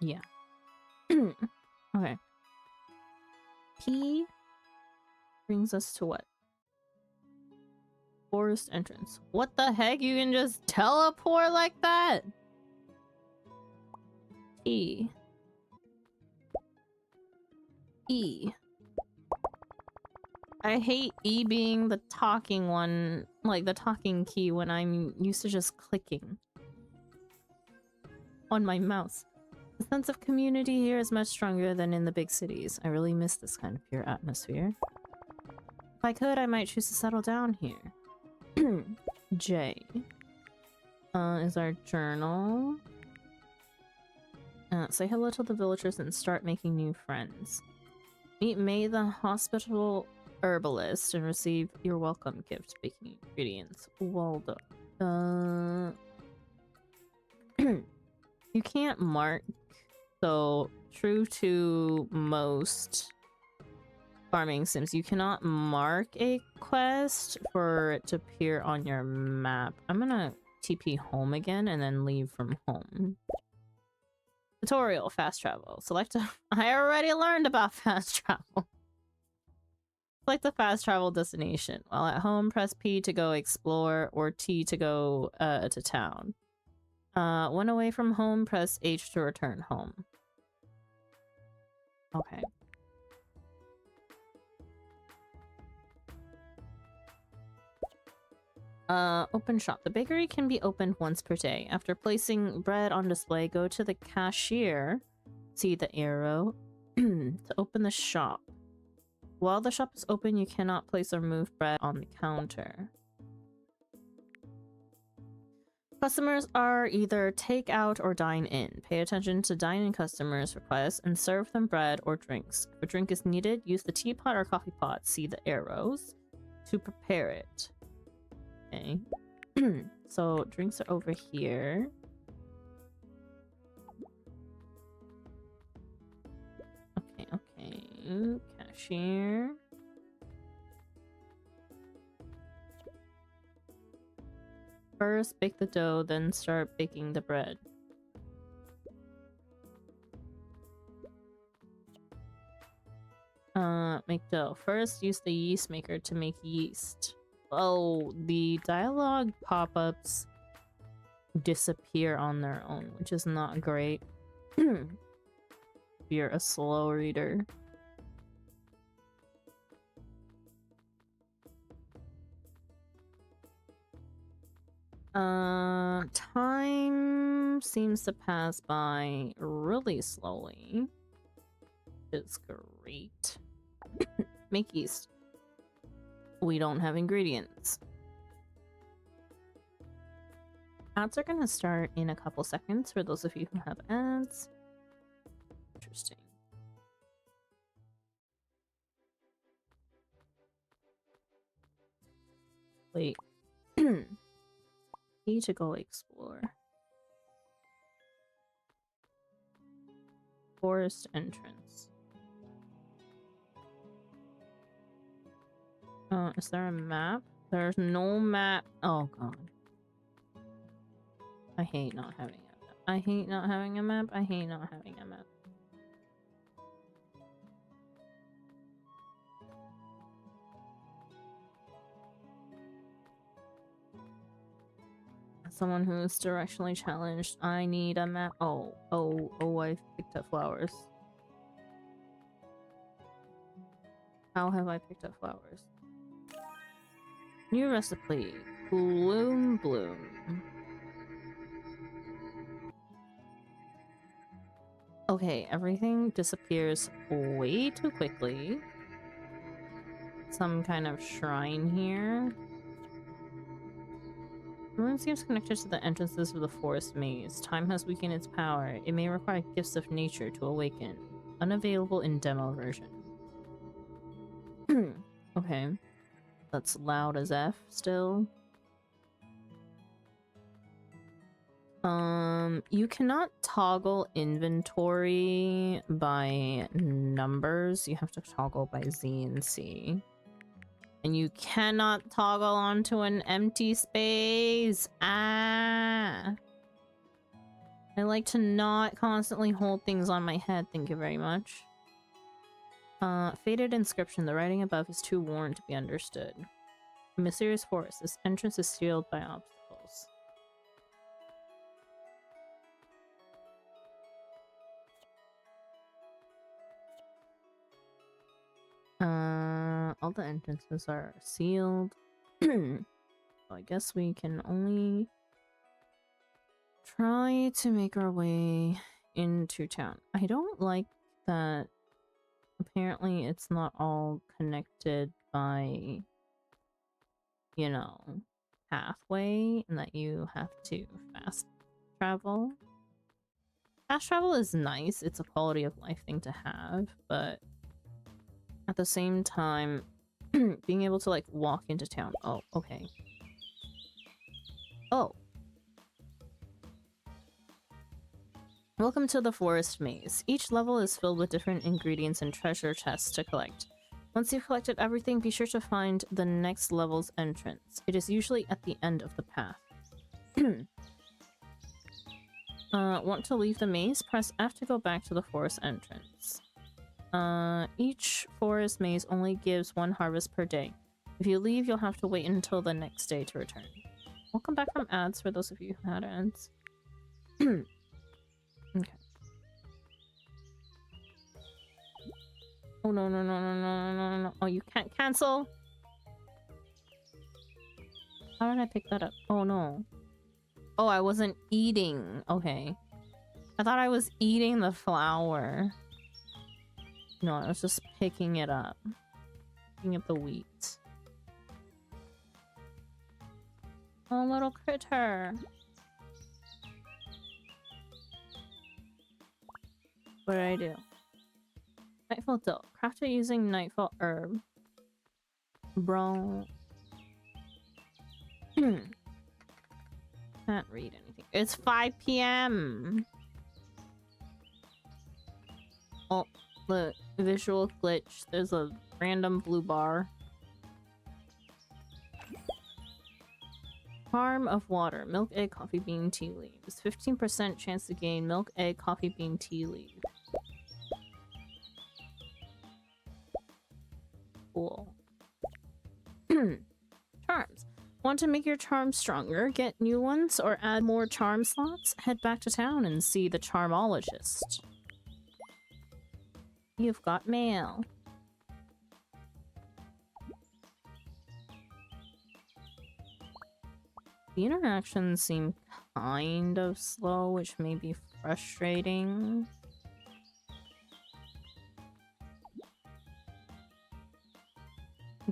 Yeah. Okay. P brings us to what? Forest entrance. What the heck? You can just teleport like that? E. I hate E being the talking one, like the talking key when I'm used to just clicking on my mouse. The sense of community here is much stronger than in the big cities. I really miss this kind of pure atmosphere. If I could, I might choose to settle down here. J. Is our journal. Say hello to the villagers and start making new friends. Meet May the hospital herbalist and receive your welcome gift, baking ingredients. Waldo. You can't mark, so true to most farming sims, you cannot mark a quest for it to appear on your map. I'm gonna TP home again and then leave from home. Tutorial, fast travel. Select a... I already learned about fast travel. Select the fast travel destination. While at home, press P to go explore or T to go to town. When away from home, press H to return home. Okay. Open shop. The bakery can be opened once per day. After placing bread on display, go to the cashier, see the arrow, to open the shop. While the shop is open, you cannot place or move bread on the counter. Customers are either take out or dine in. Pay attention to dine-in customers' requests and serve them bread or drinks. If a drink is needed, use the teapot or coffee pot, see the arrows, to prepare it. Okay. So drinks are over here. Okay. Cashier. First, bake the dough, then start baking the bread. Make dough. First, use the yeast maker to make yeast. Oh, the dialogue pop-ups disappear on their own, which is not great. If you're a slow reader. Time seems to pass by really slowly. is great. Make yeast. We don't have ingredients. Ads are gonna start in a couple seconds for those of you who have ads. Interesting. Wait. Need to go explore. Forest entrance. Is there a map? There's no map. Oh god. I hate not having a map. I hate not having a map. I hate not having a map. Someone who's directionally challenged. I need a map. Oh, I picked up flowers. How have I picked up flowers? New recipe. Bloom. Okay, everything disappears way too quickly. Some kind of shrine here. The room seems connected to the entrances of the forest maze. Time has weakened its power. It may require gifts of nature to awaken. Unavailable in demo version. Okay. That's loud as F still. You cannot toggle inventory by numbers. You have to toggle by Z and C. And you cannot toggle onto an empty space. Ah! I like to not constantly hold things on my head. Thank you very much. Faded inscription. The writing above is too worn to be understood. A mysterious forest. This entrance is sealed by obstacles. All the entrances are sealed. So I guess we can only try to make our way into town. I don't like that apparently it's not all connected by, you know, pathway, and that you have to fast travel. Fast travel is nice, it's a quality of life thing to have, but at the same time, being able to like walk into town. Oh, okay. Oh. Welcome to the forest maze. Each level is filled with different ingredients and treasure chests to collect. Once you've collected everything, be sure to find the next level's entrance. It is usually at the end of the path. Want to leave the maze? Press F to go back to the forest entrance. Each forest maze only gives 1 harvest per day. If you leave, you'll have to wait until the next day to return. Welcome back from ads for those of you who had ads. Okay. Oh no. Oh, you can't cancel? How did I pick that up? Oh no. Oh, I wasn't eating. Okay. I thought I was eating the flower. No, I was just picking it up. Picking up the wheat. Oh, little critter. What did I do? Nightfall Dill. Crafted using Nightfall Herb. Bro. Can't read anything. It's 5 PM. Oh, the visual glitch. There's a random blue bar. Charm of water. Milk, egg, coffee bean, tea leaves. 15% chance to gain milk, egg, coffee bean, tea leaf. Cool. Charms. Want to make your charms stronger, get new ones, or add more charm slots? Head back to town and see the charmologist. You've got mail. The interactions seem kind of slow, which may be frustrating.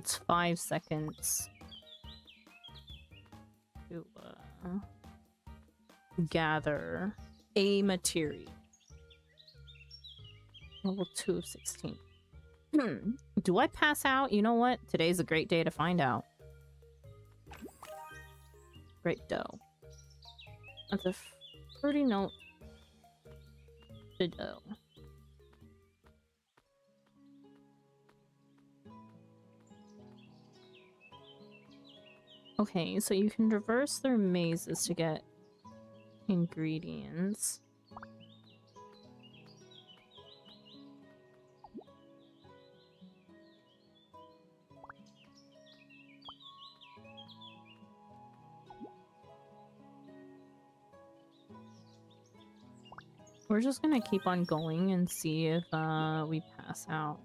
It's 5 seconds to gather a material. Level 2 of 16. Do I pass out? You know what? Today's a great day to find out. Great dough. That's a fruity note. The dough. Okay, so you can traverse their mazes to get ingredients. We're just gonna keep on going and see if we pass out.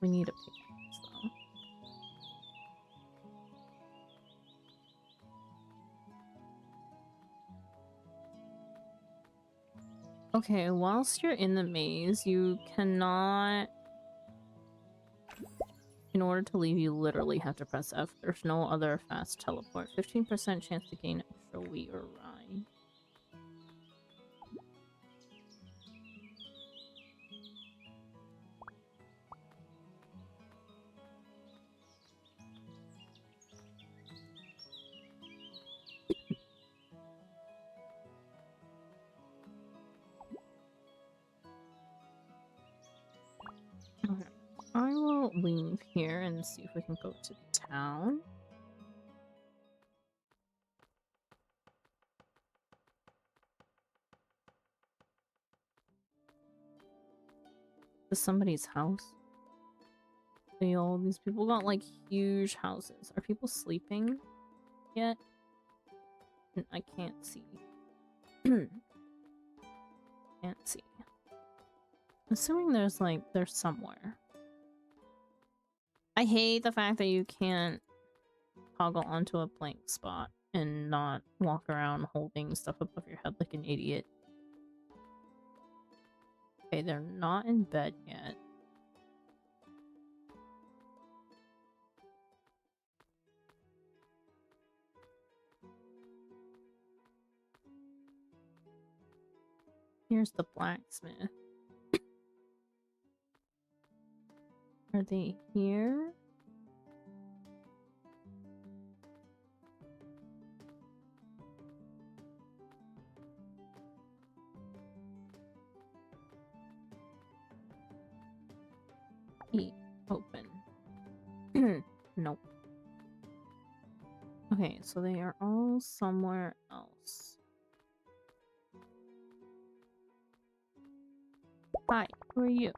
We need a pickaxe though. Okay, whilst you're in the maze, you cannot... In order to leave, you literally have to press F. There's no other fast teleport. 15% chance to gain extra wheat or rye. Okay. I will leave here and see if we can go to town. This is somebody's house. All these people got like huge houses. Are people sleeping yet? I can't see. Can't see. Assuming there's somewhere. I hate the fact that you can't toggle onto a blank spot and not walk around holding stuff above your head like an idiot. Okay, they're not in bed yet. Here's the blacksmith. Are they here? Open. Nope. Okay, so they are all somewhere else. Hi, who are you?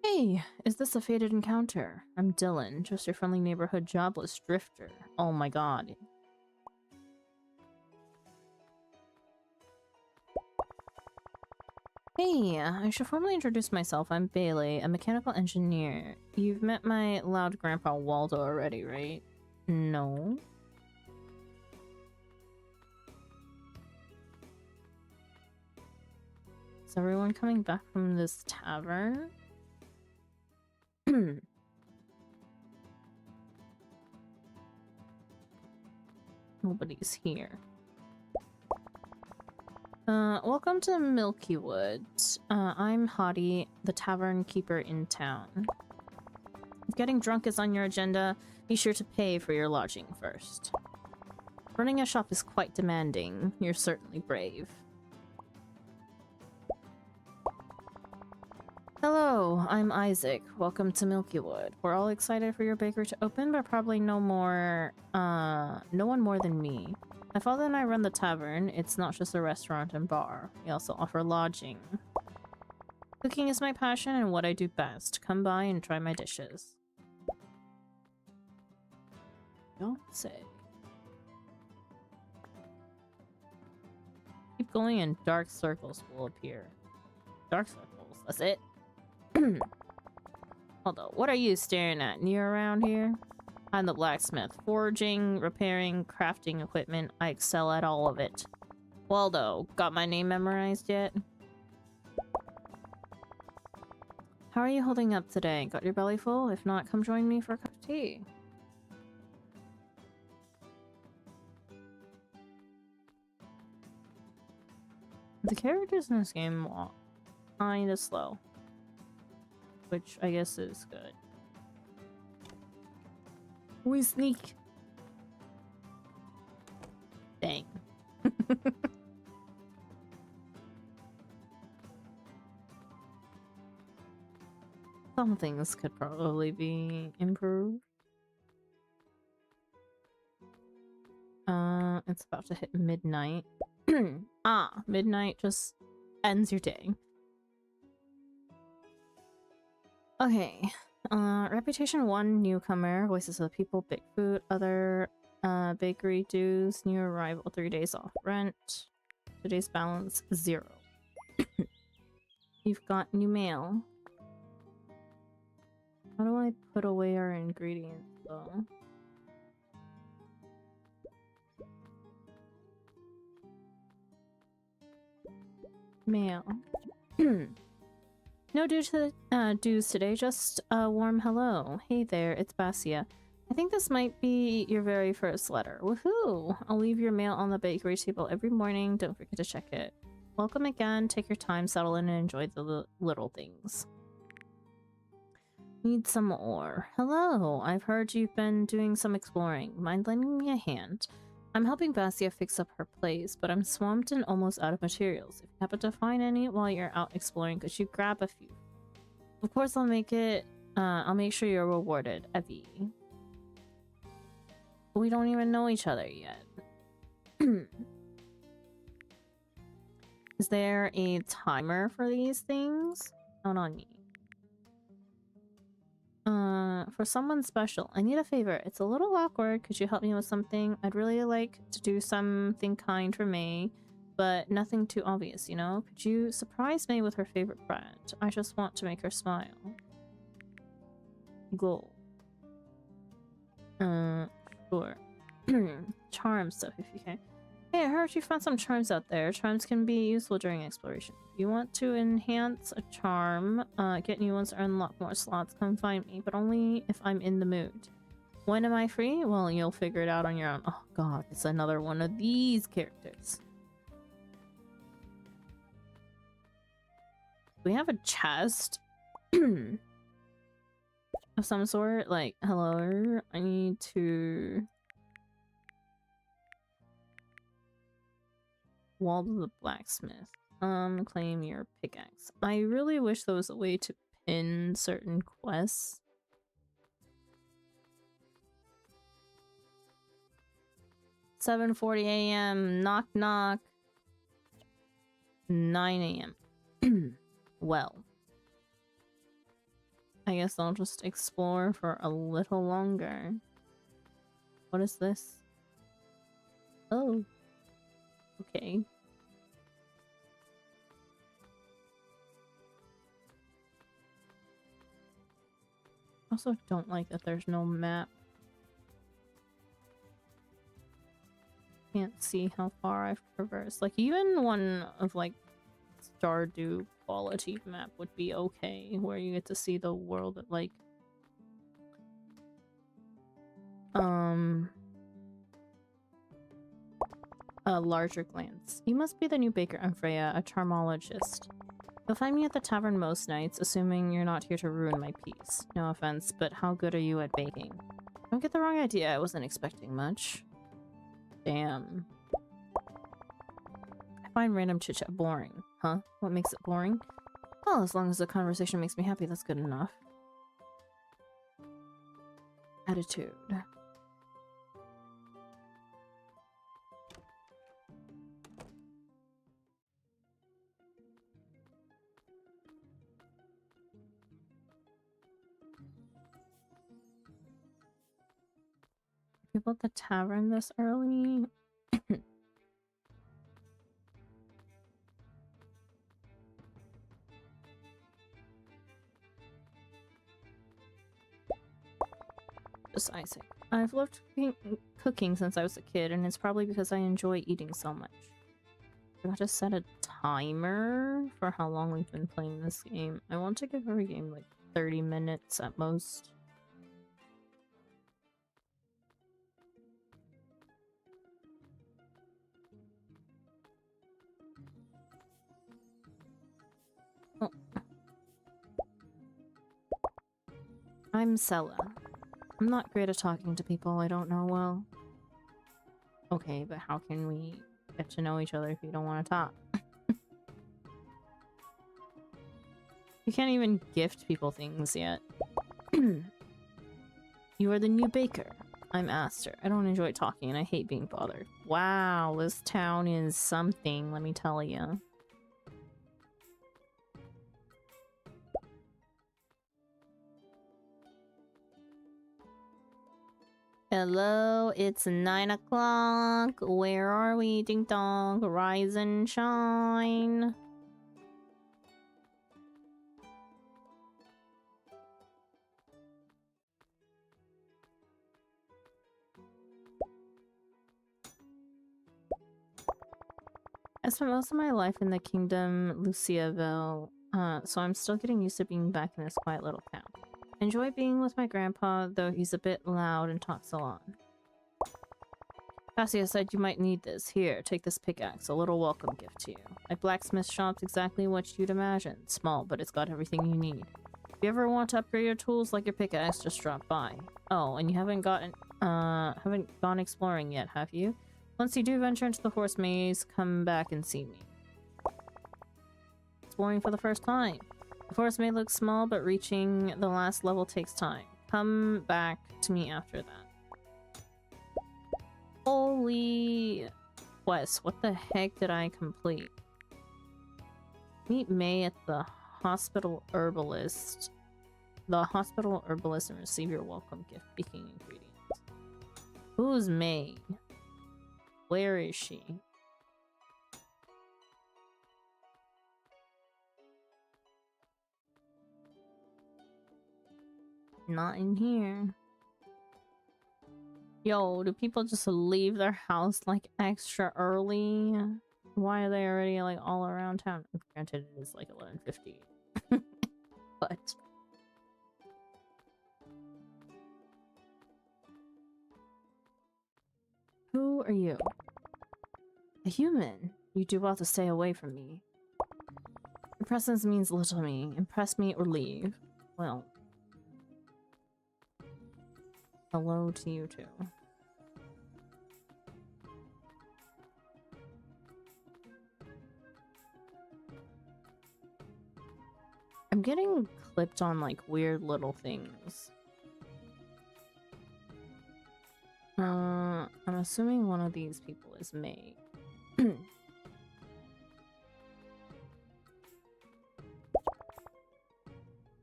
Hey, is this a fated encounter? I'm Dylan, just your friendly neighborhood jobless drifter. Oh my god. Hey, I should formally introduce myself. I'm Bailey, a mechanical engineer. You've met my loud grandpa Waldo already, right? No. Is everyone coming back from this tavern? Nobody's here. Welcome to Milkywood. I'm Hottie, the tavern keeper in town. If getting drunk is on your agenda, be sure to pay for your lodging first. Running a shop is quite demanding. You're certainly brave. Hello, I'm Isaac. Welcome to Milkywood. We're all excited for your bakery to open, but probably no one more than me. My father and I run the tavern. It's not just a restaurant and bar. We also offer lodging. Cooking is my passion and what I do best. Come by and try my dishes. Don't say. Keep going and dark circles will appear. Dark circles, that's it. Hold on, what are you staring at? New around here? I'm the blacksmith. Forging, repairing, crafting equipment. I excel at all of it. Waldo, got my name memorized yet? How are you holding up today? Got your belly full? If not, come join me for a cup of tea. The characters in this game walk kinda slow, which I guess is good. We sneak. Dang. Some things could probably be improved. It's about to hit midnight. Midnight just ends your day. Okay. Reputation 1, newcomer, voices of the people, Bigfoot, other bakery dues, new arrival, 3 days off rent, today's balance 0. You've got new mail. How do I put away our ingredients though? Mail. No dues today, just a warm hello. Hey there, it's Basia. I think this might be your very first letter. Woohoo! I'll leave your mail on the bakery table every morning. Don't forget to check it. Welcome again. Take your time, settle in, and enjoy the little things. Need some ore. Hello! I've heard you've been doing some exploring. Mind lending me a hand? I'm helping Basia fix up her place, but I'm swamped and almost out of materials. If you happen to find any while you're out exploring, could you grab a few? Of course, I'll make sure you're rewarded, Evie. We don't even know each other yet. Is there a timer for these things? Not on me. For someone special, I need a favor. It's a little awkward. Could you help me with something? I'd really like to do something kind for May, but nothing too obvious, you know? Could you surprise May with her favorite bread? I just want to make her smile. Goal. Sure. Charm stuff if you can. Hey, I heard you found some charms out there. Charms can be useful during exploration. If you want to enhance a charm, get new ones or unlock more slots, come find me, but only if I'm in the mood. When am I free? Well, you'll figure it out on your own. Oh god, it's another one of these characters. We have a chest of some sort. Like, hello, I need to... Waldo the blacksmith. Claim your pickaxe. I really wish there was a way to pin certain quests. $7:40 a.m. Knock knock. 9 a.m. Well. I guess I'll just explore for a little longer. What is this? Oh. Okay. Also don't like that there's no map. Can't see how far I've traversed. Like, even one of, like, Stardew quality map would be okay, where you get to see the world at, like... a larger glance. You must be the new baker, I'm Freya, a charmologist. You'll find me at the tavern most nights, assuming you're not here to ruin my peace. No offense, but how good are you at baking? Don't get the wrong idea, I wasn't expecting much. Damn. I find random chit-chat boring. Huh? What makes it boring? Well, as long as the conversation makes me happy, that's good enough. Attitude. People at the tavern this early? Just Isaac. I've loved cooking since I was a kid, and it's probably because I enjoy eating so much. forgot to set a timer for how long we've been playing this game. I want to give every game like 30 minutes at most. Oh. I'm Sella. I'm not great at talking to people I don't know well. Okay, but how can we get to know each other if you don't want to talk? You can't even gift people things yet. You are the new baker. I'm Aster. I don't enjoy talking and I hate being bothered. Wow, this town is something, let me tell you. Hello, it's 9 o'clock. Where are we, ding dong? Rise and shine. I spent most of my life in the kingdom Luciaville, so I'm still getting used to being back in this quiet little town. I enjoy being with my grandpa, though he's a bit loud and talks a lot. Cassia said you might need this. Here, take this pickaxe, a little welcome gift to you. My blacksmith shop's exactly what you'd imagine. Small, but it's got everything you need. If you ever want to upgrade your tools like your pickaxe, just drop by. Oh, and you haven't gone exploring yet, have you? Once you do venture into the horse maze, come back and see me. Exploring for the first time. The forest may look small, but reaching the last level takes time. Come back to me after that. Holy quest, what the heck did I complete? Meet May at the hospital herbalist. The hospital herbalist and receive your welcome gift, baking ingredients. Who's May? Where is she? Not in here. Yo, do people just leave their house like extra early? Why are they already like all around town? Granted, it is like 11:50. But who are you? A human. You do well to stay away from me. Your presence means little to me. Impress me or leave. Well, hello to you too. I'm getting clipped on like weird little things. I'm assuming one of these people is May.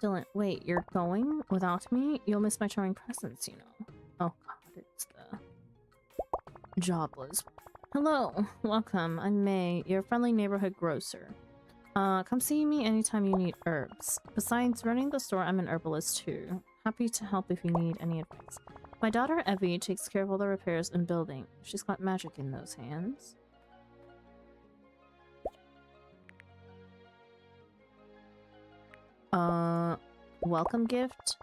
Dylan, wait, you're going without me? You'll miss my charming presence, you know. Oh god, it's the jobless. Hello, welcome. I'm May, your friendly neighborhood grocer. Come see me anytime you need herbs. Besides running the store, I'm an herbalist too. Happy to help if you need any advice. My daughter Evie takes care of all the repairs and building. She's got magic in those hands. Welcome gift?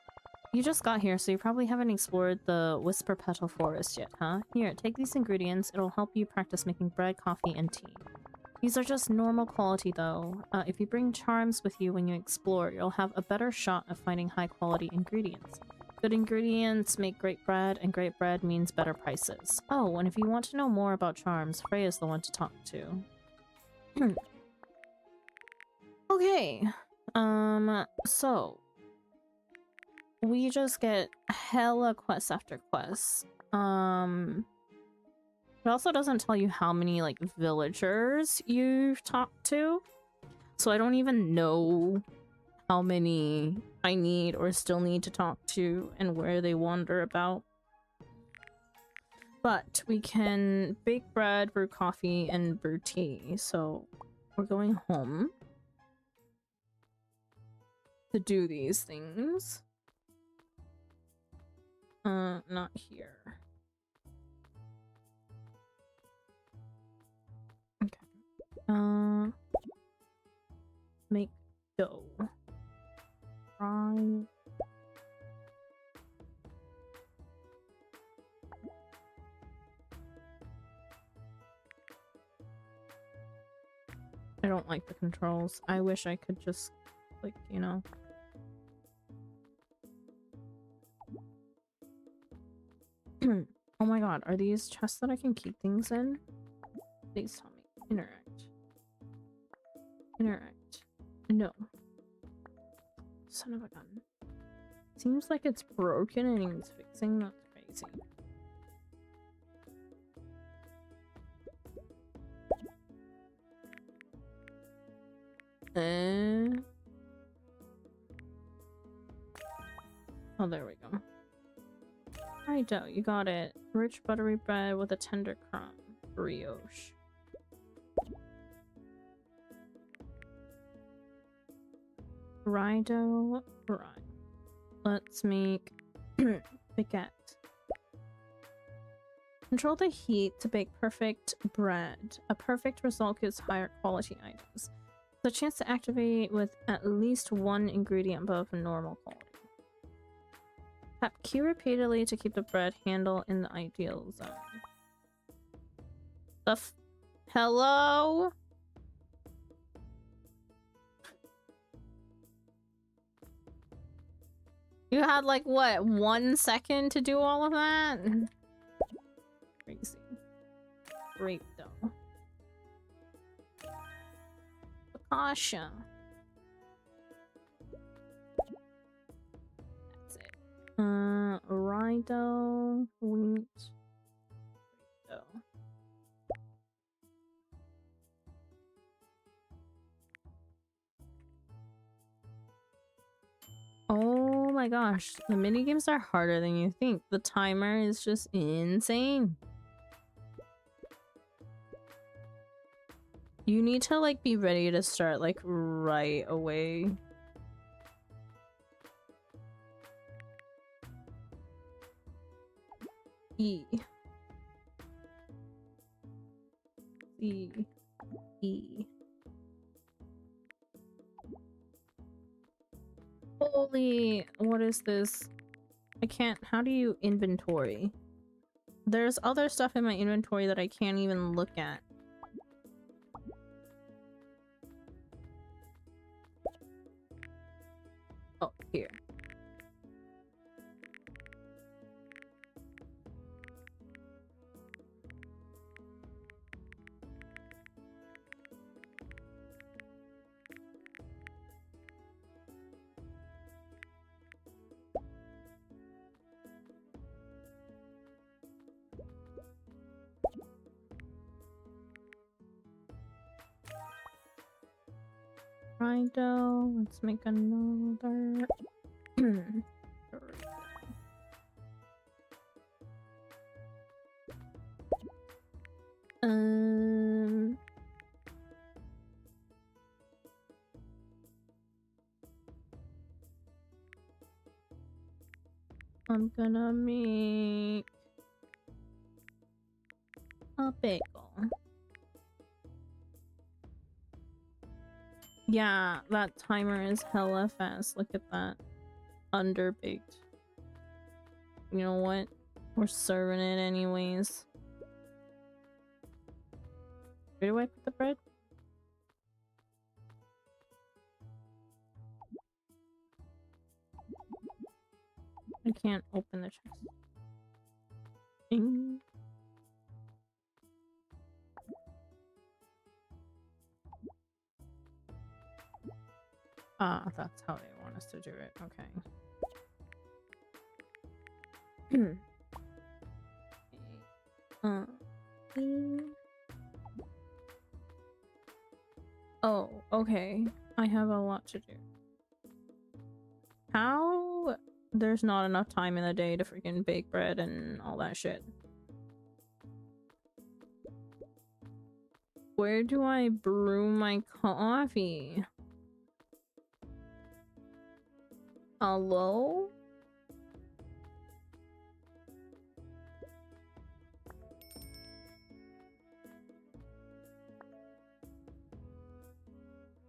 You just got here, so you probably haven't explored the Whisper Petal Forest yet, huh? Here, take these ingredients. It'll help you practice making bread, coffee, and tea. These are just normal quality, though. If you bring charms with you when you explore, you'll have a better shot of finding high-quality ingredients. Good ingredients make great bread, and great bread means better prices. Oh, and if you want to know more about charms, Freya's the one to talk to. Okay. So we just get hella quests after quests. It also doesn't tell you how many like villagers you've talked to, so I don't even know how many I need or still need to talk to and where they wander about. But we can bake bread, brew coffee, and brew tea, so we're going home to do these things. Not here. Okay. Make dough. Fry. I don't like the controls. I wish I could just, like, you know. Oh my god, are these chests that I can keep things in? Please tell me. Interact. Interact. No. Son of a gun. Seems like it's broken and needs fixing. That's crazy. Oh, there we go. Alright, dough, you got it. Rich buttery bread with a tender crumb. Brioche. Rye dough. Rye. Let's make baguette. Control the heat to bake perfect bread. A perfect result gives higher quality items. The chance to activate with at least one ingredient above normal quality. Tap Q repeatedly to keep the bread handle in the ideal zone. Hello? You had like what, 1 second to do all of that? Crazy. Great though. Akasha. That's it. Rye dough, wheat dough. Oh my gosh, the mini games are harder than you think. The timer is just insane. You need to like be ready to start like right away. E. E. E. Holy, what is this? I can't, how do you inventory? There's other stuff in my inventory that I can't even look at. Oh, here. Rye dough. Let's make another. I'm gonna make a bagel. Yeah, that timer is hella fast. Look at that. Underbaked. You know what? We're serving it anyways. Where do I put the bread? I can't open the chest. Ding. Ah, that's how they want us to do it. Okay. Oh, okay. I have a lot to do. How? There's not enough time in the day to freaking bake bread and all that shit. Where do I brew my coffee? Hello?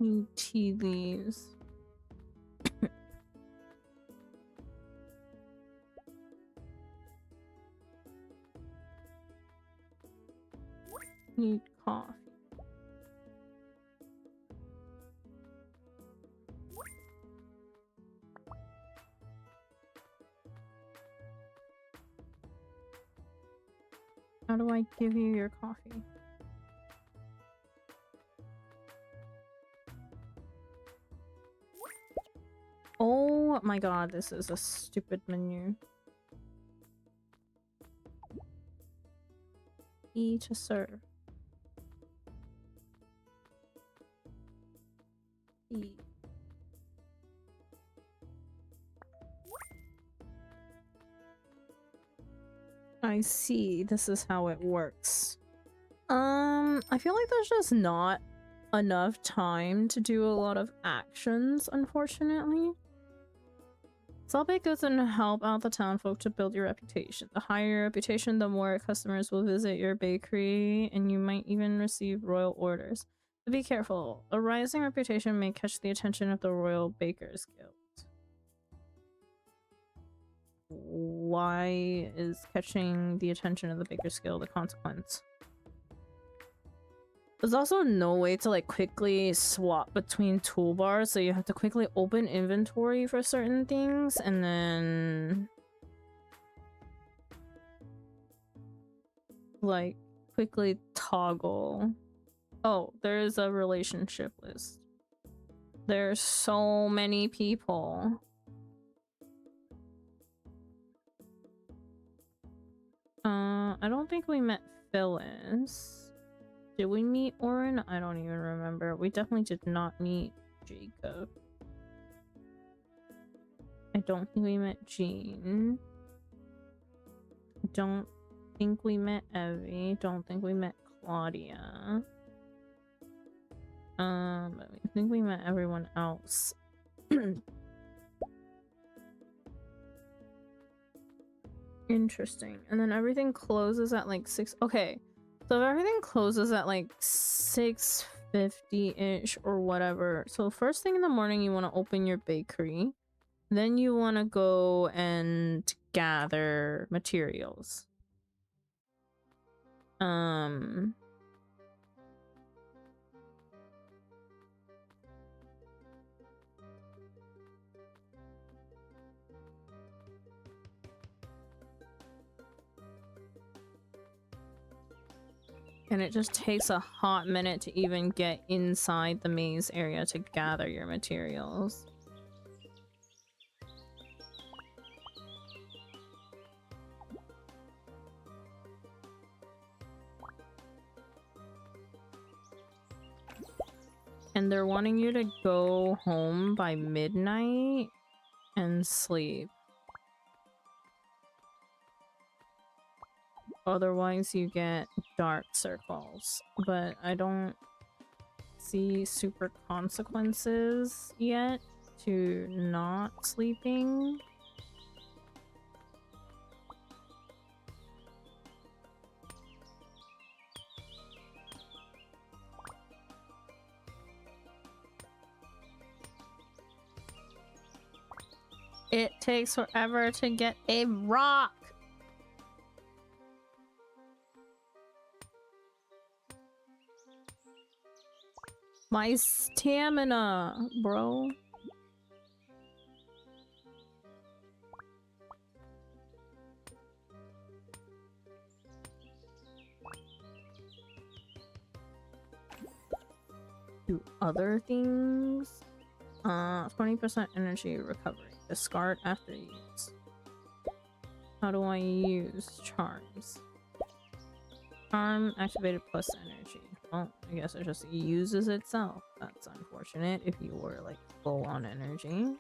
Need tea leaves. Need coffee. How do I give you your coffee? Oh my god, this is a stupid menu. E to serve. E. I see. This is how it works. I feel like there's just not enough time to do a lot of actions, unfortunately. Sell baked goods and help out the townfolk to build your reputation. The higher your reputation, the more customers will visit your bakery, and you might even receive royal orders. But be careful. A rising reputation may catch the attention of the Royal Bakers Guild. Why is catching the attention of the Bakers Guild a consequence? There's also no way to like quickly swap between toolbars, so you have to quickly open inventory for certain things and then like quickly toggle. Oh, there's a relationship list. There's so many people. I don't think we met Phyllis. Did we meet Orin? I don't even remember. We definitely did not meet Jacob. I don't think we met Jean. Don't think we met Evie. Don't think we met Claudia. But I think we met everyone else. Interesting. And then everything closes at like 6. Okay. So if everything closes at like 6:50-ish or whatever. So first thing in the morning you want to open your bakery. Then you want to go and gather materials. And it just takes a hot minute to even get inside the maze area to gather your materials. And they're wanting you to go home by midnight and sleep. Otherwise you get dark circles, but I don't see super consequences yet to not sleeping. It takes forever to get a rock. My stamina, bro. Do other things. 20% energy recovery. Discard after use. How do I use charms? Charm activated plus energy. Well, I guess it just uses itself. That's unfortunate if you were like low on energy.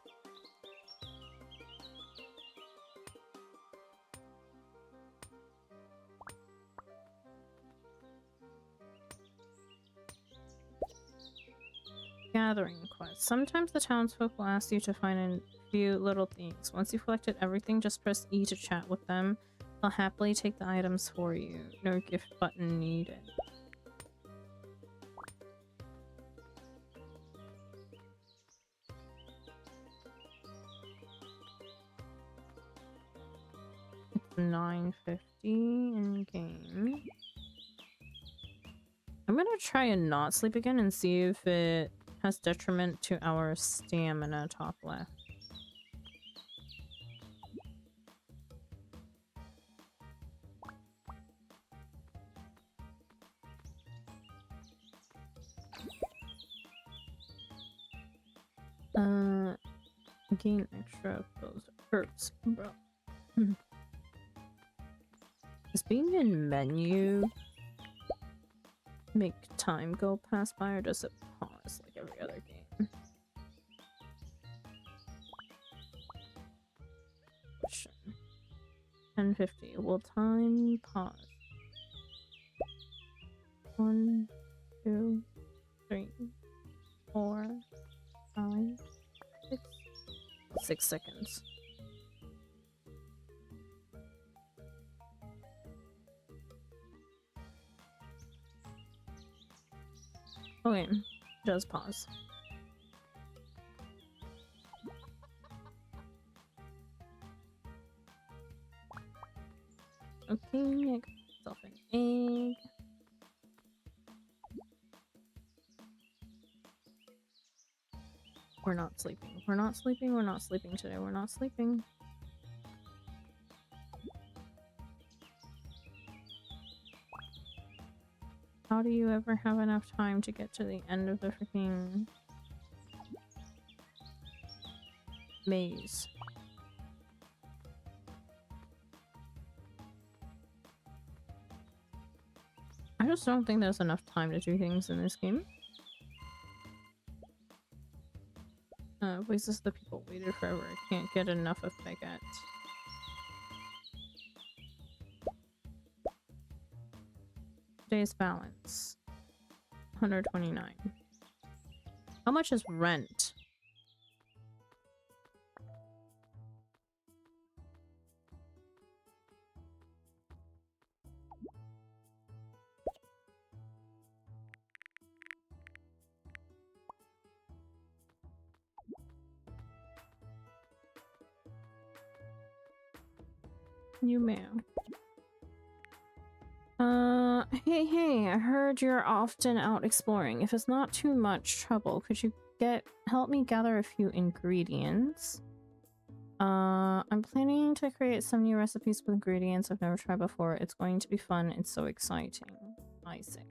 Gathering quest. Sometimes the townsfolk will ask you to find a few little things. Once you've collected everything, just press E to chat with them. They'll happily take the items for you. No gift button needed. 9:50 in game. I'm gonna try and not sleep again and see if it has detriment to our stamina top left. Gain extra of those herbs, bro. Does being in menu make time go past by, or does it pause like every other game? Question. 10:50. Will time pause? 1, 2, 3, 4, 5, 6. 6 seconds. Okay, does pause. Okay, I got myself an egg. We're not sleeping. We're not sleeping. We're not sleeping today. We're not sleeping. How do you ever have enough time to get to the end of the freaking maze? I just don't think there's enough time to do things in this game. Voices of the people waited forever. I can't get enough of Baguette. Today's balance. 129. How much is rent? You ma'am. Hey, I heard you're often out exploring. If it's not too much trouble, could you help me gather a few ingredients? I'm planning to create some new recipes with ingredients I've never tried before. It's going to be fun. It's so exciting. Isaac.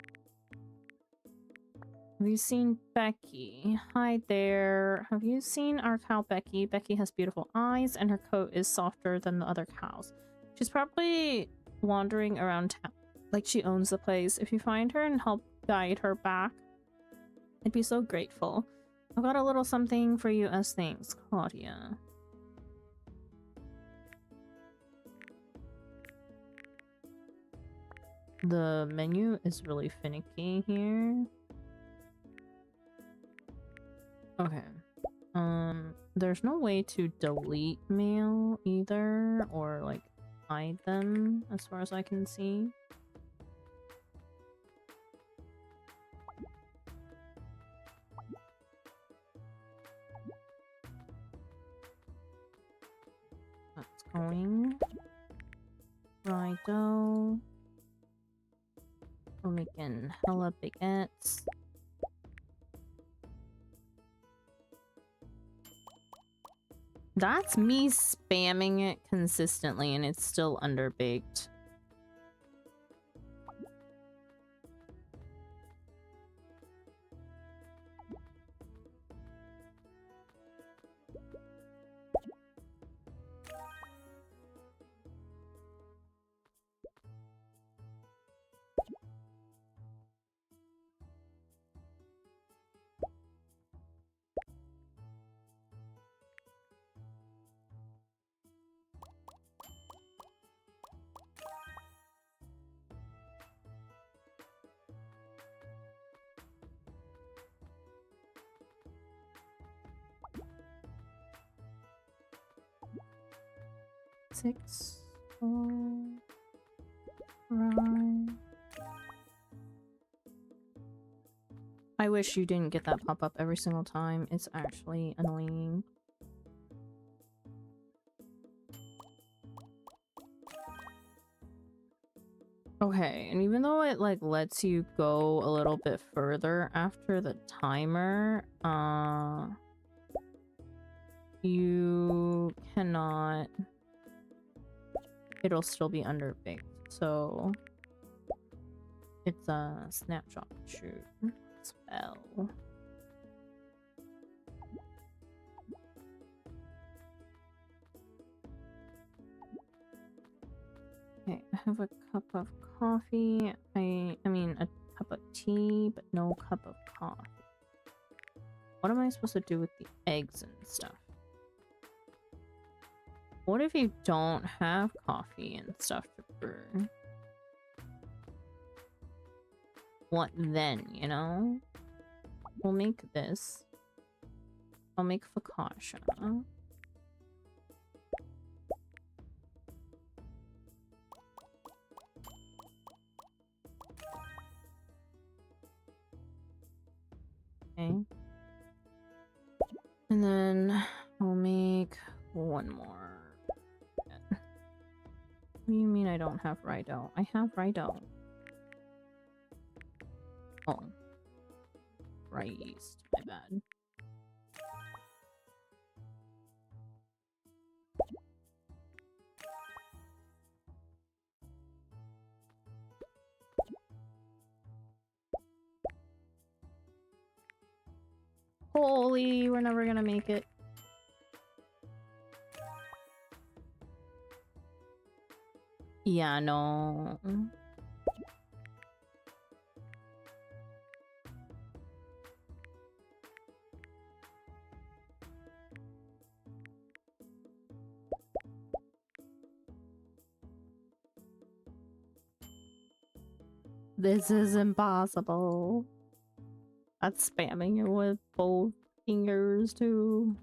Have you seen Becky? Hi there. Have you seen our cow Becky? Becky has beautiful eyes and her coat is softer than the other cows. She's probably wandering around town like she owns the place. If you find her and help guide her back, I'd be so grateful. I've got a little something for you as thanks, Claudia. The menu is really finicky here. Okay. There's no way to delete mail either, or like hide them as far as I can see. That's going. Righto. We're making hella baguettes. That's me spamming it consistently and it's still underbaked. Six, 4, right. I wish you didn't get that pop-up every single time. It's actually annoying. Okay, and even though it like lets you go a little bit further after the timer, you cannot, it'll still be underbaked. So it's a snapshot shoot spell. Okay, I have a cup of coffee. I mean a cup of tea, but no cup of coffee. What am I supposed to do with the eggs and stuff? What if you don't have coffee and stuff to brew? What then, you know? We'll make this. I'll make focaccia. Okay. And then I'll make one more. What do you mean I don't have rye dough? I have rye dough. Oh. Rye yeast. My bad. Holy, we're never gonna make it. Yeah, no. This is impossible. That's spamming it with both fingers too.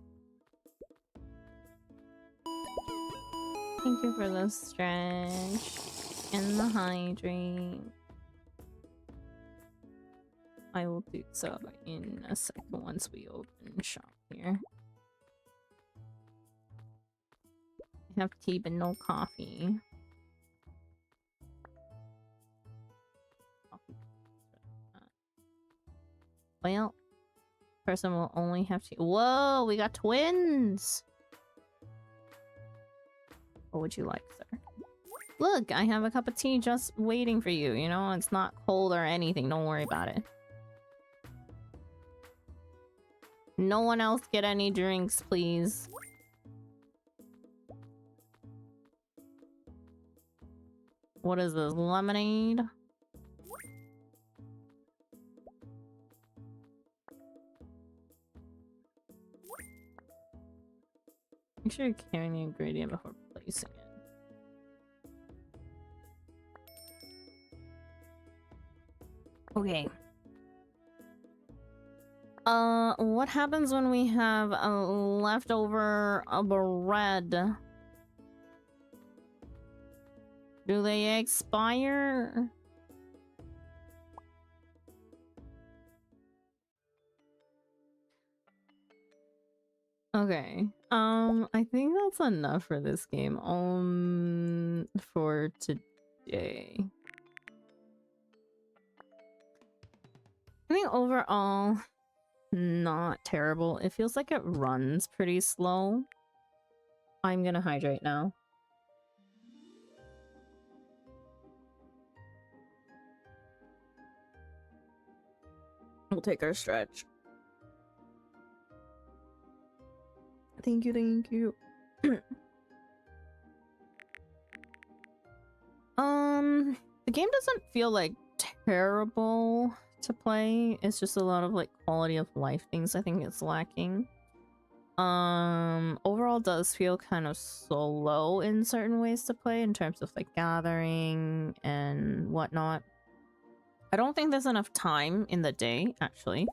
Thank you for the stretch and the hydrate. I will do so in a second once we open shop here. I have tea but no coffee. Well, person will only have to. Whoa, we got twins! What would you like, sir? Look, I have a cup of tea just waiting for you, you know? It's not cold or anything, don't worry about it. No one else get any drinks, please. What is this, lemonade? Make sure you're carrying the ingredient before placing it. Okay. What happens when we have leftover bread? Do they expire? Okay. I think that's enough for this game. For today. I think overall, not terrible. It feels like it runs pretty slow. I'm gonna hydrate now. We'll take our stretch. Thank you, thank you. The game doesn't feel like terrible to play. It's just a lot of like quality of life things I think it's lacking. Overall does feel kind of slow in certain ways to play in terms of like gathering and whatnot. I don't think there's enough time in the day, actually.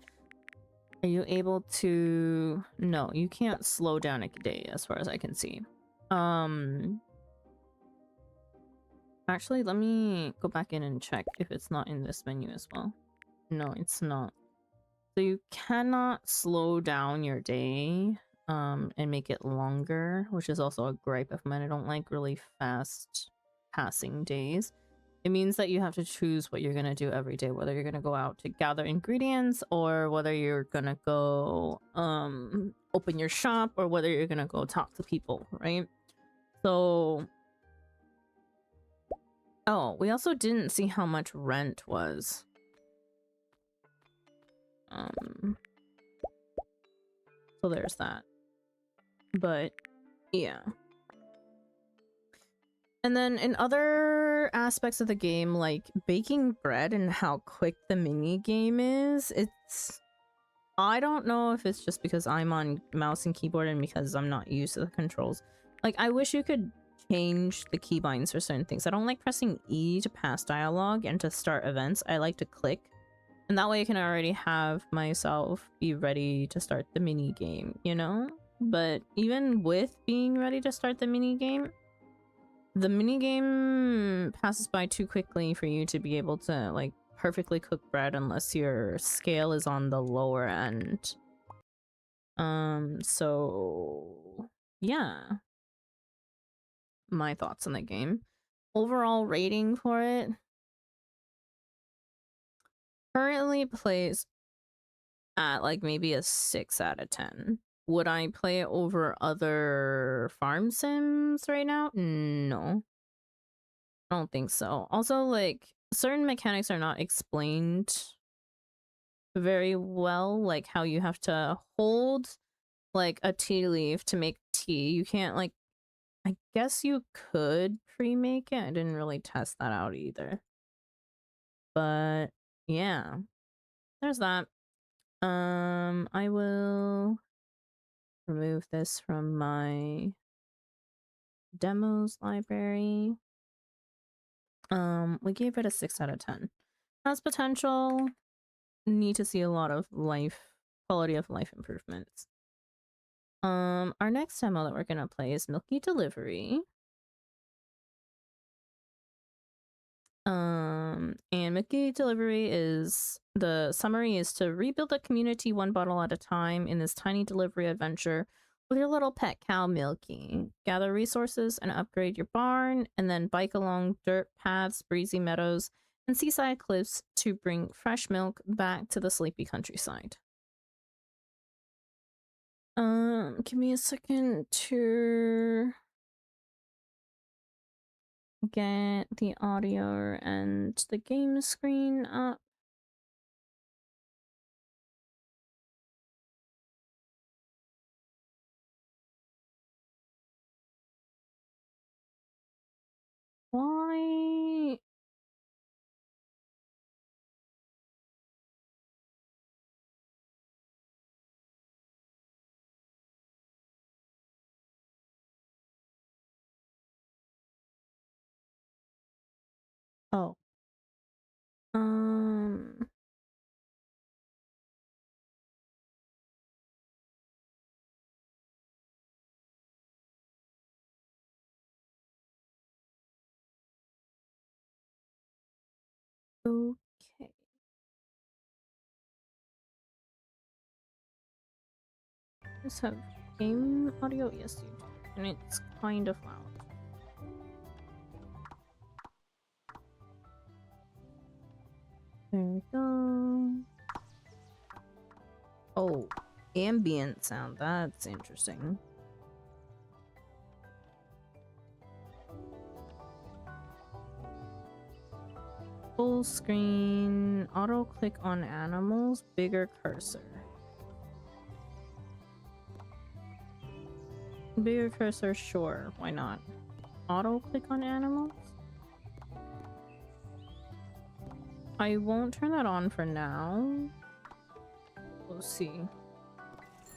Are you able to... No, you can't slow down a day as far as I can see. Actually, let me go back in and check if it's not in this menu as well. No, it's not. So you cannot slow down your day and make it longer, which is also a gripe of mine. I don't like really fast passing days. It means that you have to choose what you're gonna do every day, whether you're gonna go out to gather ingredients or whether you're gonna go open your shop or whether you're gonna go talk to people, right? So oh, we also didn't see how much rent was. So there's that. But yeah. And then in other aspects of the game, like baking bread and how quick the mini game is, I don't know if it's just because I'm on mouse and keyboard and because I'm not used to the controls. Like, I wish you could change the keybinds for certain things. I don't like pressing E to pass dialogue and to start events. I like to click. And that way I can already have myself be ready to start the mini game, you know? But even with being ready to start the mini game passes by too quickly for you to be able to, like, perfectly cook bread unless your scale is on the lower end. So yeah. My thoughts on the game. Overall rating for it currently plays at like maybe a 6 out of 10. Would I play it over other farm sims right now? No. I don't think so. Also, like, certain mechanics are not explained very well, like how you have to hold like a tea leaf to make tea. You can't, like, I guess you could pre-make it. I didn't really test that out either. But yeah, there's that. I will remove this from my demos library. We gave it a 6 out of 10. Has potential. Need to see a lot of quality of life improvements. Our next demo that we're gonna play is Milky Delivery. And Milky Delivery is, the summary is to rebuild a community one bottle at a time in this tiny delivery adventure with your little pet cow Milky. Gather resources and upgrade your barn, and then bike along dirt paths, breezy meadows, and seaside cliffs to bring fresh milk back to the sleepy countryside. Give me a second to get the audio and the game screen up. Why? Oh. Okay. Let's have game audio. Yes, you do. And it's kind of loud. There we go. Oh, ambient sound. That's interesting. Full screen, auto click on animals, bigger cursor. Bigger cursor, sure, why not? Auto click on animals? I won't turn that on for now. We'll see.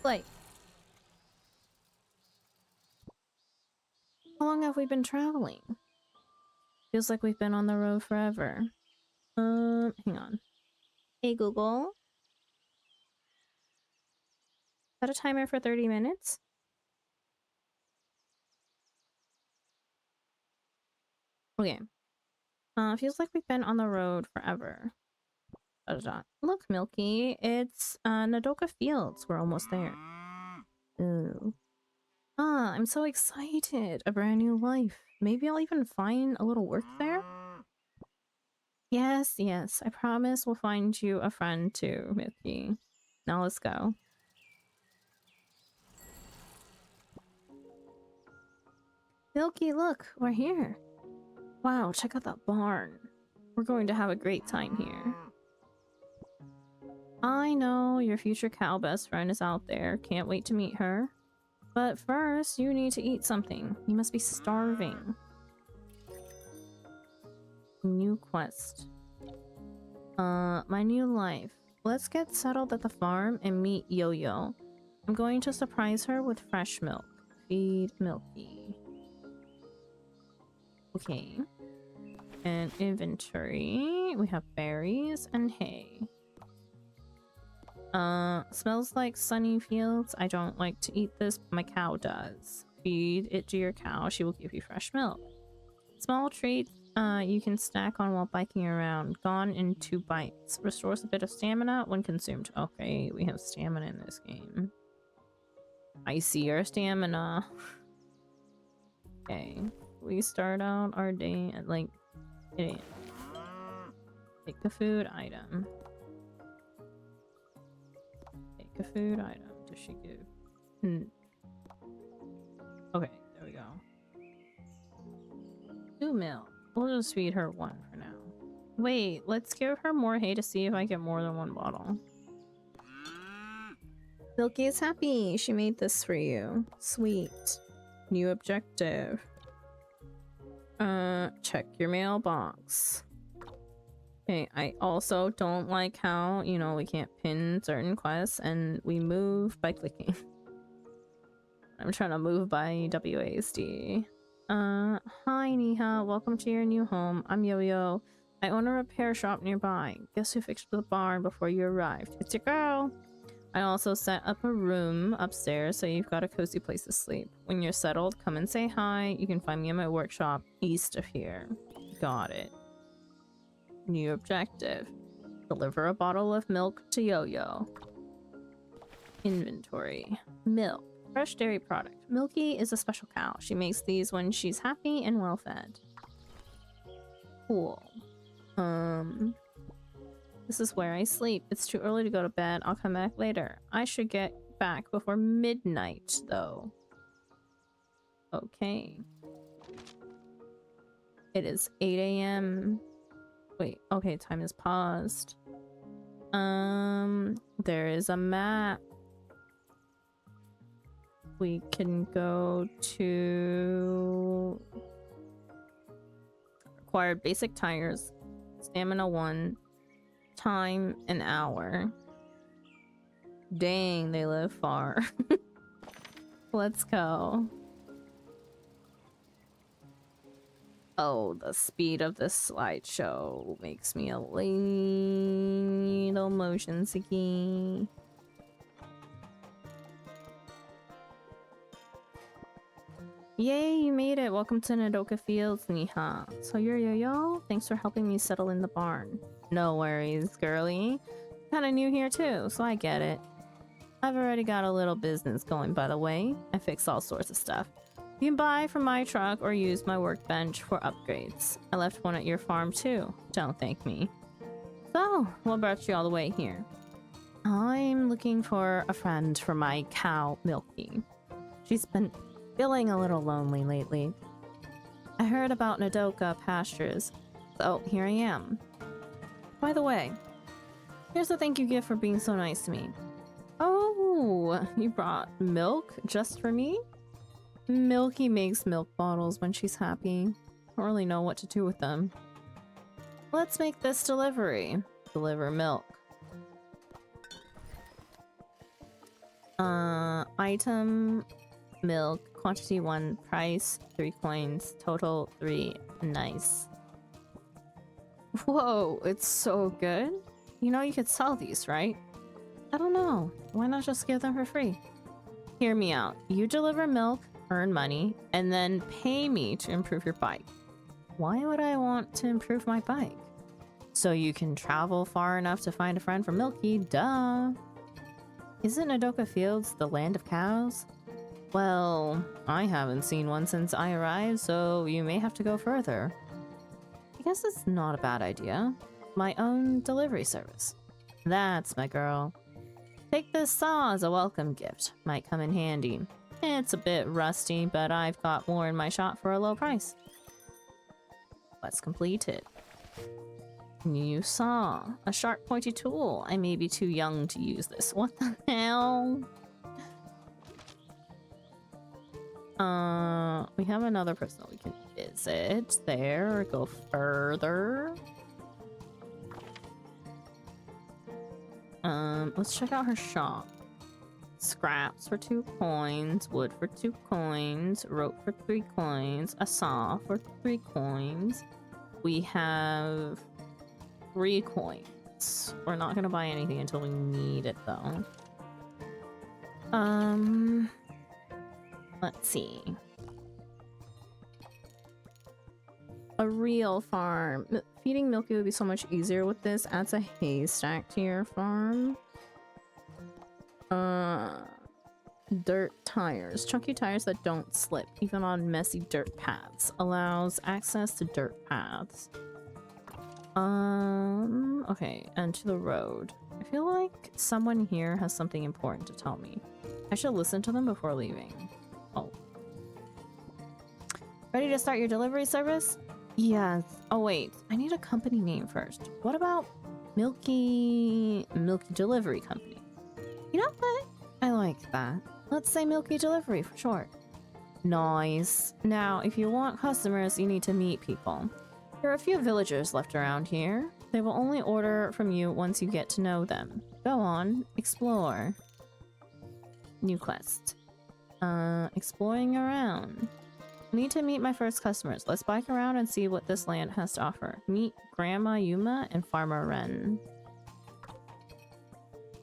Like, how long have we been traveling? Feels like we've been on the road forever. Hang on. Hey Google. Set a timer for 30 minutes. Okay. Feels like we've been on the road forever. Look, Milky, it's Nadoka Fields. We're almost there. Ooh. Ah, I'm so excited. A brand new life. Maybe I'll even find a little work there? Yes, yes. I promise we'll find you a friend too, Milky. Now let's go. Milky, look, we're here. Wow, check out that barn. We're going to have a great time here. I know your future cow best friend is out there. Can't wait to meet her. But first, you need to eat something. You must be starving. New quest. My new life. Let's get settled at the farm and meet Yo-Yo. I'm going to surprise her with fresh milk. Feed Milky. Okay. And inventory. We have berries and hay. Smells like sunny fields. I don't like to eat this, but my cow does. Feed it to your cow. She will give you fresh milk. Small treat you can snack on while biking around. Gone in 2 bites. Restores a bit of stamina when consumed. Okay, we have stamina in this game. I see your stamina. Okay. We start out our day at like 8 a.m. Take a food item. Take a food item. Does she give? Okay, there we go. 2 milk. We'll just feed her 1 for now. Wait, let's give her more hay to see if I get more than 1 bottle. Milky is happy. She made this for you. Sweet. New objective. Check your mailbox. Okay, I also don't like how, you know, we can't pin certain quests and we move by clicking. I'm trying to move by WASD. Hi Niha, welcome to your new home. I'm Yo-Yo. I own a repair shop nearby. Guess who fixed the barn before you arrived? It's your girl! I also set up a room upstairs so you've got a cozy place to sleep. When you're settled, come and say hi. You can find me in my workshop east of here. Got it. New objective. Deliver a bottle of milk to Yo-Yo. Inventory. Milk. Fresh dairy product. Milky is a special cow. She makes these when she's happy and well fed. Cool. This is where I sleep. It's too early to go to bed. I'll come back later. I should get back before midnight, though. Okay. It is 8 a.m. Wait, okay, time is paused. There is a map. We can go to required basic tires, stamina 1, time an hour. Dang, they live far. Let's go. Oh, the speed of this slideshow makes me a little motion sicky. Yay, you made it. Welcome to Nodoka Fields, Niha. So you're Yo-Yo? Thanks for helping me settle in the barn. No worries, girly. Kinda new here too, so I get it. I've already got a little business going, by the way. I fix all sorts of stuff. You can buy from my truck or use my workbench for upgrades. I left one at your farm too. Don't thank me. So, what brought you all the way here? I'm looking for a friend for my cow, Milky. She's been feeling a little lonely lately. I heard about Nodoka pastures, so here I am. By the way, here's a thank you gift for being so nice to me. Oh, you brought milk just for me? Milky makes milk bottles when she's happy. I don't really know what to do with them. Let's make this delivery. Deliver milk. Item, milk, quantity 1, price 3 coins, total 3. Nice. Whoa, it's so good. You know you could sell these, right? I don't know. Why not just give them for free? Hear me out. You deliver milk, earn money, and then pay me to improve your bike. Why would I want to improve my bike? So you can travel far enough to find a friend for Milky, duh. Isn't Nodoka Fields the land of cows? Well, I haven't seen one since I arrived, so you may have to go further. I guess it's not a bad idea. My own delivery service. That's my girl. Take this saw as a welcome gift. Might come in handy. It's a bit rusty, but I've got more in my shop for a low price. Let's complete it. New saw. A sharp pointy tool. I may be too young to use this. What the hell? We have another person that we can visit there or go further. Let's check out her shop. Scraps for 2 coins, wood for 2 coins, rope for 3 coins, a saw for 3 coins. We have 3 coins. We're not gonna buy anything until we need it though. Let's see. A real farm. Feeding Milky would be so much easier with this. Adds a haystack to your farm. Dirt tires. Chunky tires that don't slip, even on messy dirt paths. Allows access to dirt paths. Okay, and to the road. I feel like someone here has something important to tell me. I should listen to them before leaving. Oh. Ready to start your delivery service? Yes. Oh wait, I need a company name first. What about Milky Delivery Company? You know what? I like that. Let's say Milky Delivery for short. Nice. Now, if you want customers, you need to meet people. There are a few villagers left around here. They will only order from you once you get to know them. Go on, explore. New quest. Exploring around. Need to meet my first customers. Let's bike around and see what this land has to offer. Meet Grandma Yuma and Farmer Ren.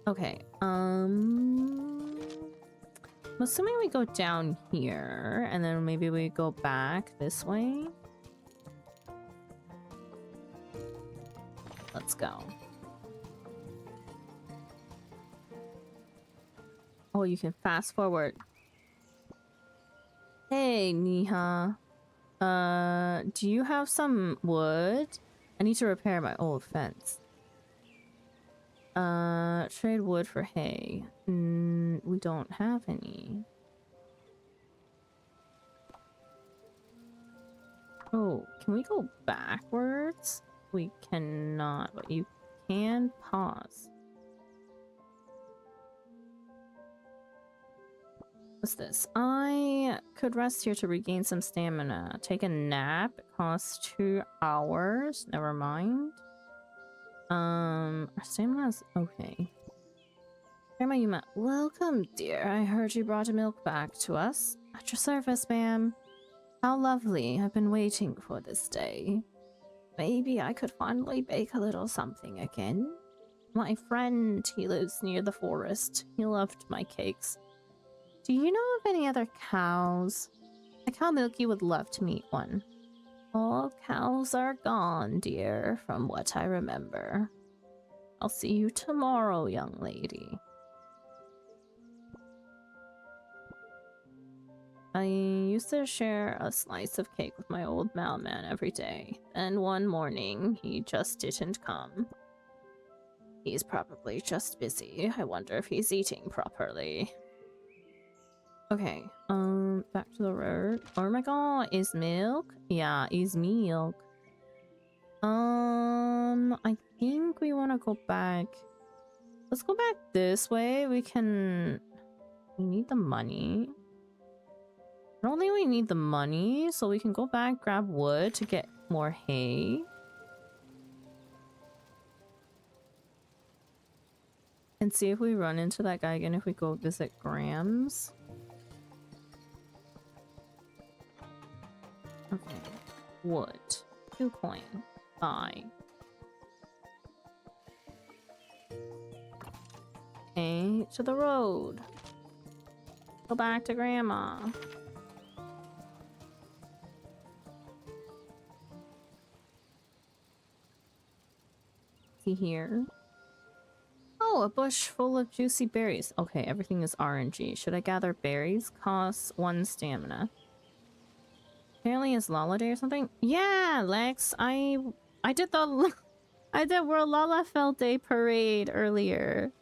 Okay, I'm assuming we go down here, and then maybe we go back this way. Let's go. Oh, you can fast forward. Hey, Niha. Do you have some wood? I need to repair my old fence. Trade wood for hay. We don't have any. Oh, can we go backwards? We cannot, but you can pause. What's this? I could rest here to regain some stamina. Take a nap. It costs 2 hours. Never mind. Our stamina's okay. Grandma Yuma, welcome, dear. I heard you brought milk back to us. At your service, ma'am. How lovely. I've been waiting for this day. Maybe I could finally bake a little something again. My friend, he lives near the forest. He loved my cakes. Do you know of any other cows? A cow Milky would love to meet one. All cows are gone, dear, from what I remember. I'll see you tomorrow, young lady. I used to share a slice of cake with my old mailman every day. Then one morning, he just didn't come. He's probably just busy. I wonder if he's eating properly. Okay, back to the road. Oh my god, is milk? Yeah, is milk. I think we want to go back. Let's go back this way. We need the money. I don't think we need the money, so we can go back, grab wood to get more hay. And see if we run into that guy again if we go visit Grams. Okay, wood, 2 coin, buy. Okay, to the road. Go back to Grandma. See here. Oh, a bush full of juicy berries. Okay, everything is RNG. Should I gather berries? Costs 1 stamina. Apparently it's Lala Day or something. Yeah, Lex, I did the I did World Lalafell Day parade earlier.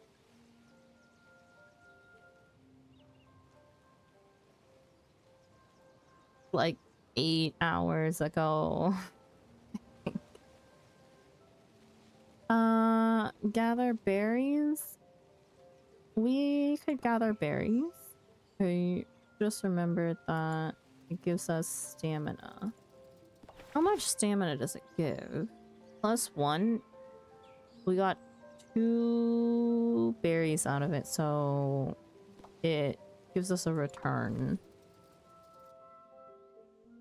Like 8 hours ago. Gather berries? We could gather berries. I just remembered that it gives us stamina. How much stamina does it give? +1? We got 2 berries out of it, so it gives us a return.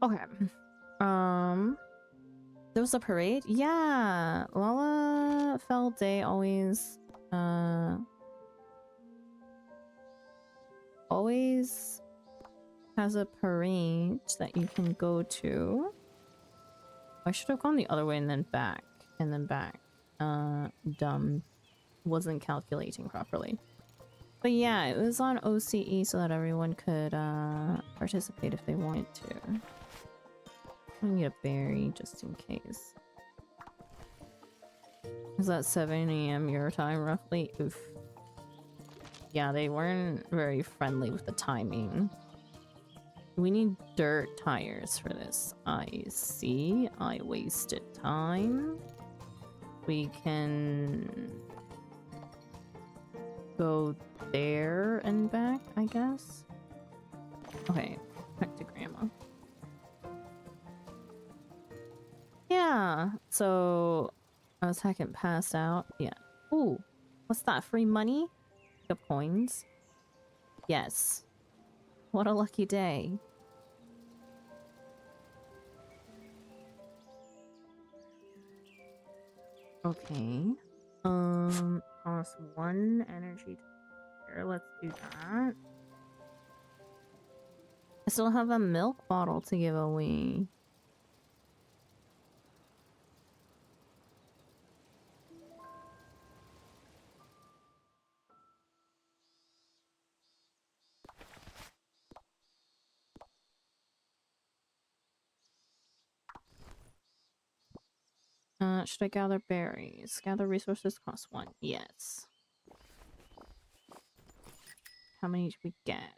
Okay. There was a parade? Yeah! Lalafell Day always has a parade that you can go to. I should have gone the other way and then back. And then back. Dumb. Wasn't calculating properly. But yeah, it was on OCE so that everyone could participate if they wanted to. I need a berry just in case. Is that 7 AM your time roughly? Oof. Yeah, they weren't very friendly with the timing. We need dirt tires for this. I see. I wasted time. We can go there and back, I guess. Okay, back to grandma. Yeah, so I was hacking passed out. Yeah. Ooh, what's that? Free money? Pick up coins. Yes. What a lucky day. Okay. Cost 1 energy here. Let's do that. I still have a milk bottle to give away. Should I gather berries? Gather resources cost 1. Yes. How many did we get?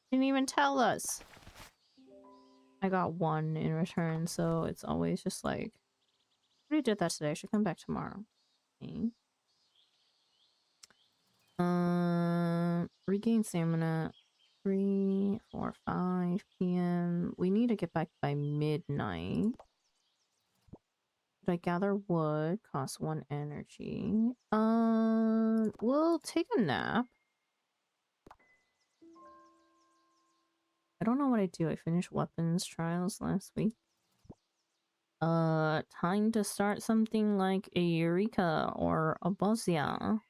Didn't even tell us. I got 1 in return, so it's always just like, I already did that today. I should come back tomorrow. Okay. Regain stamina. 3, 4, 5 p.m. We need to get back by midnight. Should I gather wood? Cost 1 energy. We'll take a nap. I don't know what I do. I finished weapons trials last week. Time to start something like a Eureka or a Bossia.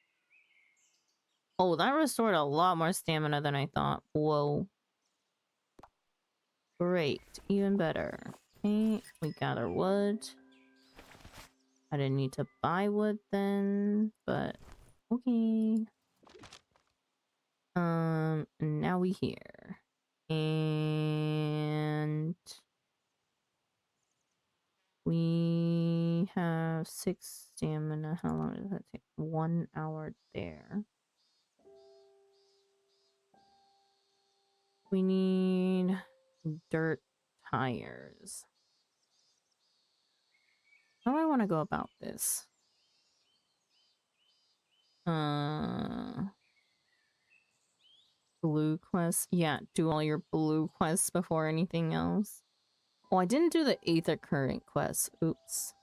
Oh, that restored a lot more stamina than I thought. Whoa. Great. Even better. Okay, we gather wood. I didn't need to buy wood then, but okay. Now we here. And we have 6 stamina. How long does that take? 1 hour there. We need dirt tires. How do I want to go about this? Blue quests? Yeah, do all your blue quests before anything else. Oh, I didn't do the Aether Current quest. Oops.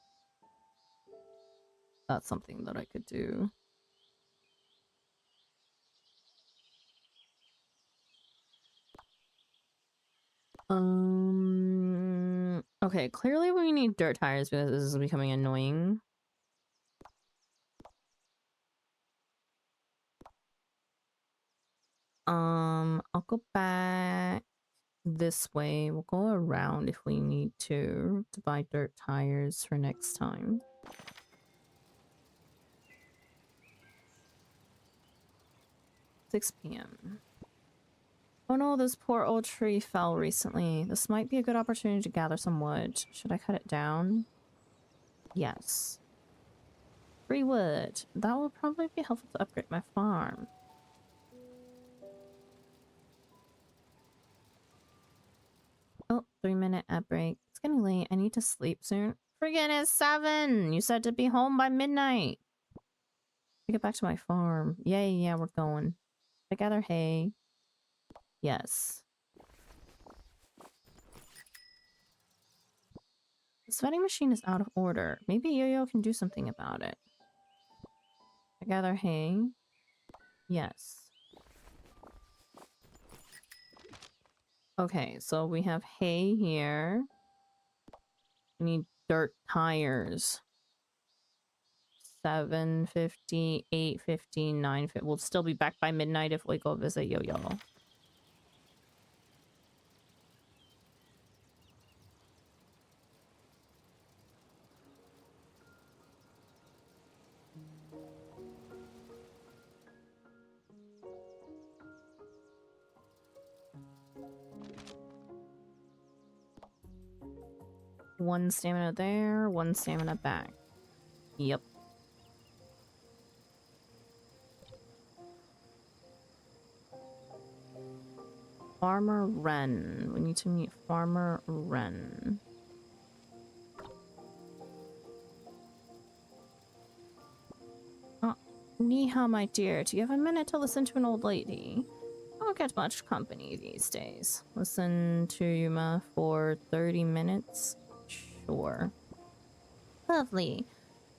That's something that I could do. Okay, clearly we need dirt tires because this is becoming annoying. I'll go back this way. We'll go around if we need to buy dirt tires for next time. 6 p.m. Oh no, this poor old tree fell recently. This might be a good opportunity to gather some wood. Should I cut it down? Yes. Free wood. That will probably be helpful to upgrade my farm. Oh, 3-minute ad break. It's getting late. I need to sleep soon. Friggin' it's 7! You said to be home by midnight. I get back to my farm. Yeah, we're going. I gather hay. Yes. This vending machine is out of order. Maybe Yo-Yo can do something about it. I gather hay. Yes. Okay, so we have hay here. We need dirt tires. 7:50, 8:50, 9:50. We'll still be back by midnight if we go visit Yo-Yo. One stamina there, one stamina back. Yep. Farmer Wren. We need to meet Farmer Wren. Oh, Niha, my dear, do you have a minute to listen to an old lady? I don't get much company these days. Listen to Yuma for 30 minutes? Sure. Lovely.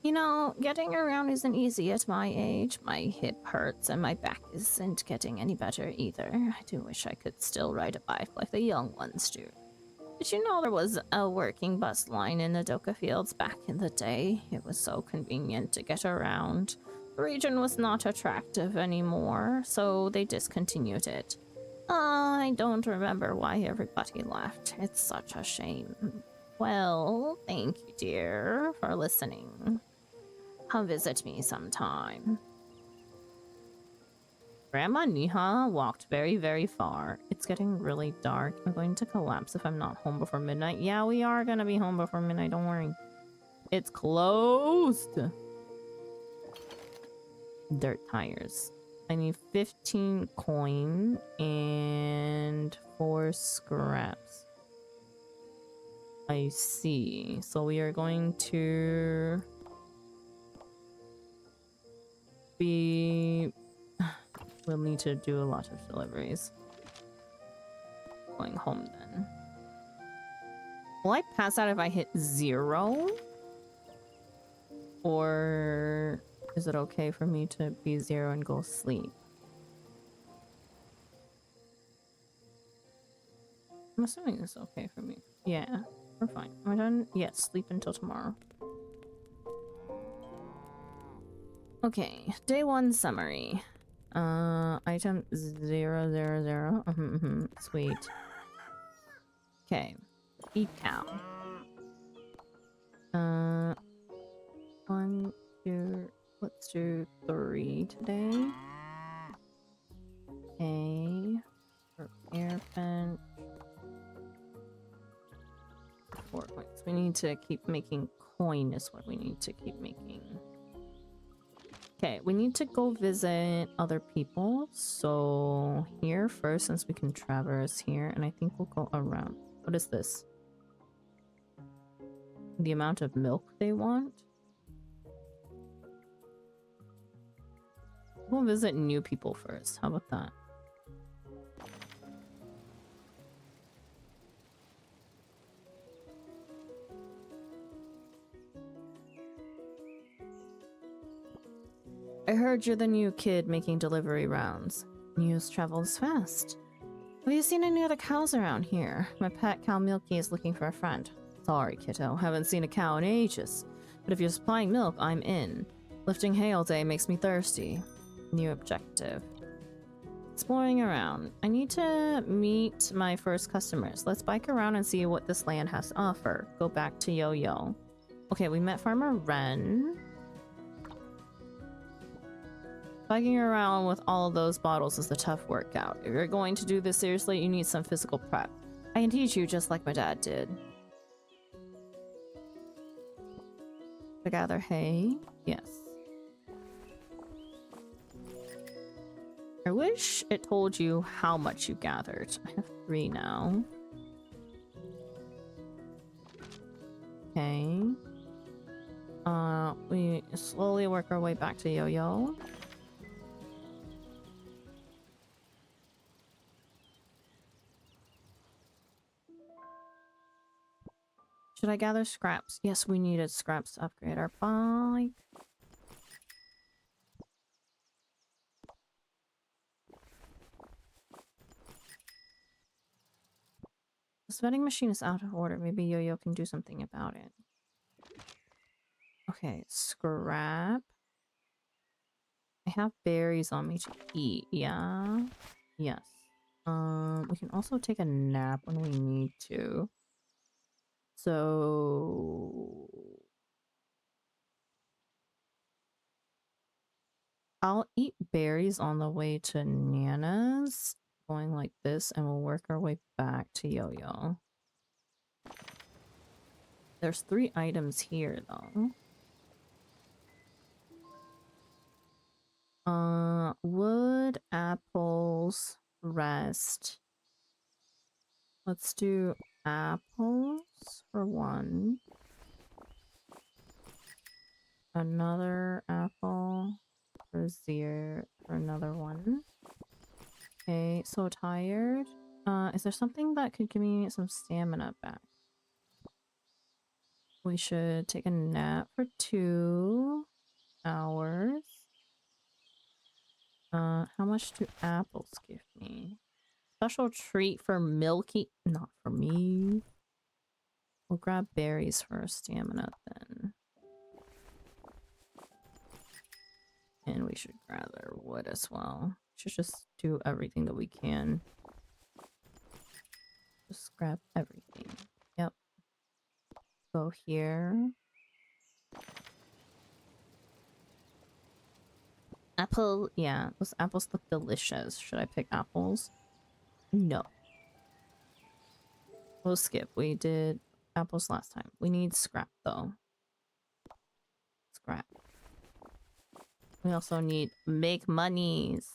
You know, getting around isn't easy at my age. My hip hurts and my back isn't getting any better either. I do wish I could still ride a bike like the young ones do. Did you know there was a working bus line in the Doka Fields back in the day? It was so convenient to get around. The region was not attractive anymore, so they discontinued it. I don't remember why everybody left. It's such a shame. Well, thank you, dear, for listening. Come visit me sometime. Grandma Niha walked very, very far. It's getting really dark. I'm going to collapse if I'm not home before midnight. Yeah, we are gonna be home before midnight, don't worry. It's closed! Dirt tires. I need 15 coin and 4 scraps. I see. So we are going to be... We'll need to do a lot of deliveries. Going home then. Will I pass out if I hit 0? Or is it okay for me to be 0 and go sleep? I'm assuming it's okay for me. Yeah, we're fine. Am I done? Yes, sleep until tomorrow. Okay, day 1 summary. Item 000. Sweet. Okay. Feed cow. 1, 2, let's do 3 today. Okay. Repair bench. 4 points. We need to keep making coin is what we need to keep making. Okay, we need to go visit other people. So here first, since we can traverse here, and I think we'll go around. What is this? The amount of milk they want? We'll visit new people first. How about that? I heard you're the new kid making delivery rounds. News travels fast. Have you seen any other cows around here? My pet cow Milky is looking for a friend. Sorry, kiddo. Haven't seen a cow in ages. But if you're supplying milk, I'm in. Lifting hay all day makes me thirsty. New objective. Exploring around. I need to meet my first customers. Let's bike around and see what this land has to offer. Go back to Yo-Yo. Okay, we met Farmer Wren. Fucking around with all of those bottles is a tough workout. If you're going to do this seriously, you need some physical prep. I can teach you just like my dad did. To gather hay? Yes. I wish it told you how much you gathered. I have 3 now. Okay. We slowly work our way back to Yo-Yo. Should I gather scraps? Yes, we needed scraps to upgrade our bike. The vending machine is out of order. Maybe Yo-Yo can do something about it. Okay, scrap. I have berries on me to eat, yeah? Yes. We can also take a nap when we need to. So... I'll eat berries on the way to Nana's, going like this, and we'll work our way back to Yo-Yo. There's 3 items here, though. Wood, apples, rest. Let's do apples for 1. Another apple for 0 for another 1. Okay, so tired. Is there something that could give me some stamina back? We should take a nap for 2 hours. How much do apples give me? Special treat for Milky. Not for me. We'll grab berries for our stamina then. And we should gather wood as well. Should just do everything that we can. Just grab everything. Yep. Go here. Apple. Yeah, those apples look delicious. Should I pick apples? No. We'll skip. We did apples last time. We need scrap though. Scrap. We also need make monies.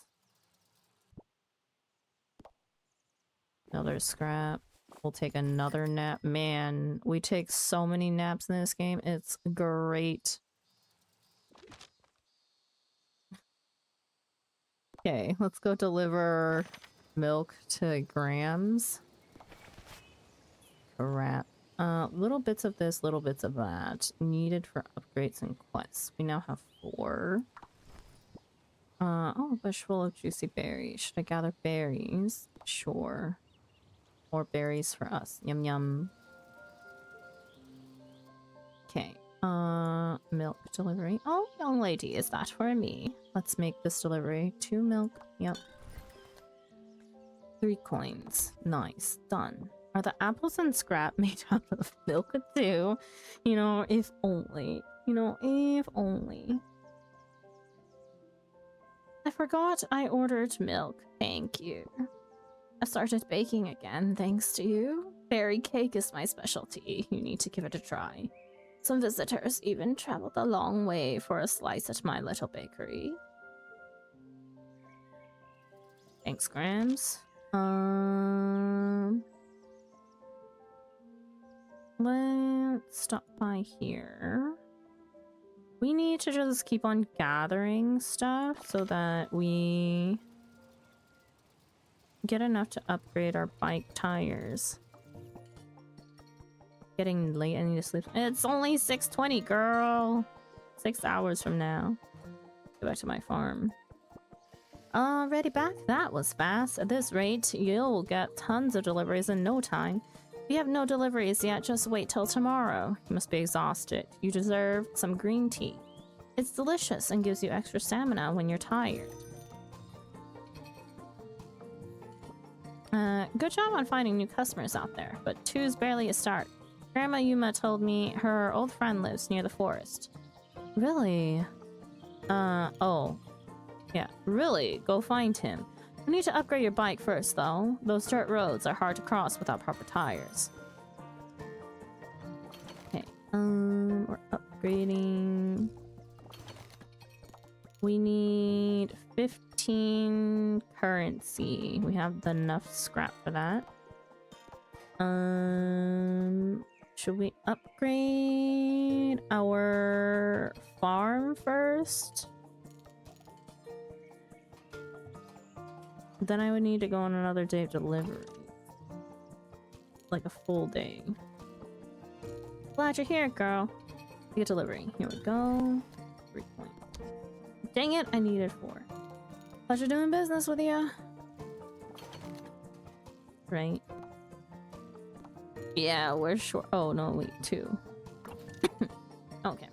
Another scrap. We'll take another nap. Man, we take so many naps in this game. It's great. Okay, let's go deliver milk to Grams. Crap. Little bits of this, little bits of that. Needed for upgrades and quests. We now have 4. Oh, a bush full of juicy berries. Should I gather berries? Sure. More berries for us. Yum yum. Okay. Milk delivery. Oh, young lady, is that for me? Let's make this delivery. 2 milk. Yep. 3 coins. Nice. Done. Are the apples and scrap made out of milk too? You know, if only. You know, if only. I forgot I ordered milk. Thank you. I started baking again, thanks to you. Berry cake is my specialty. You need to give it a try. Some visitors even traveled a long way for a slice at my little bakery. Thanks, Grams. Let's stop by here. We need to just keep on gathering stuff so that we get enough to upgrade our bike tires. Getting late, I need to sleep. It's only 6:20, girl. 6 hours from now. Go back to my farm. Already back? That was fast. At this rate, you'll get tons of deliveries in no time. If you have no deliveries yet, just wait till tomorrow. You must be exhausted. You deserve some green tea. It's delicious and gives you extra stamina when you're tired. Good job on finding new customers out there, but 2's barely a start. Grandma Yuma told me her old friend lives near the forest. Really? Oh. Yeah, really, go find him. You need to upgrade your bike first, though. Those dirt roads are hard to cross without proper tires. Okay, we're upgrading. We need 15 currency. We have enough scrap for that. Should we upgrade our farm first? Then I would need to go on another day of delivery. Like a full day. Glad you're here, girl. Get delivery. Here we go. 3 points. Dang it, I needed 4. Pleasure doing business with you. Right. Yeah, we're short. Oh, no, wait, 2. Okay.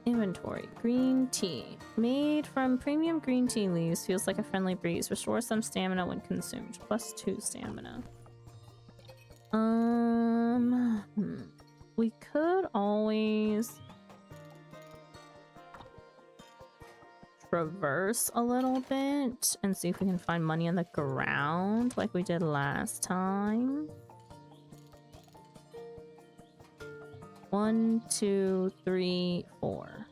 Inventory. Green tea. Made from premium green tea leaves, feels like a friendly breeze. Restores some stamina when consumed. +2 stamina. We could always traverse a little bit and see if we can find money on the ground like we did last time. 1, 2, 3, 4.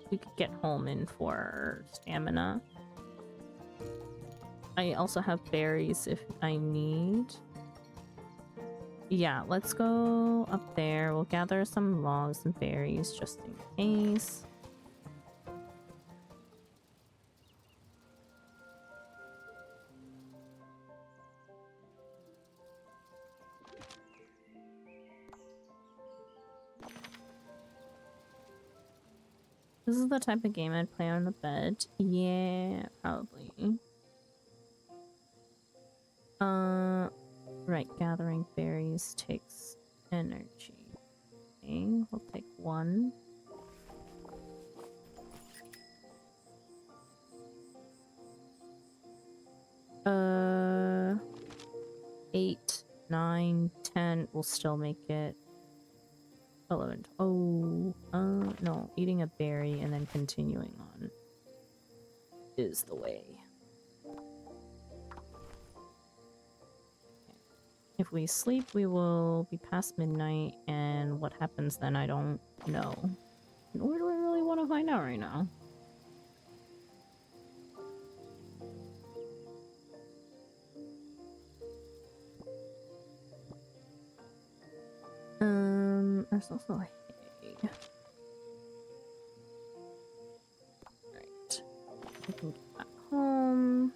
We could get home in for stamina. I also have berries if I need. Yeah, let's go up there. We'll gather some logs and berries just in case. This is the type of game I'd play on the bed. Yeah, probably. Right, gathering berries takes energy. Okay, we'll take 1. 8, 9, 10 will still make it 11. Oh, no, eating a berry and then continuing on is the way. If we sleep, we will be past midnight, and what happens then, I don't know. Nor do I really want to find out right now. There's also hay. Right. We can get back home.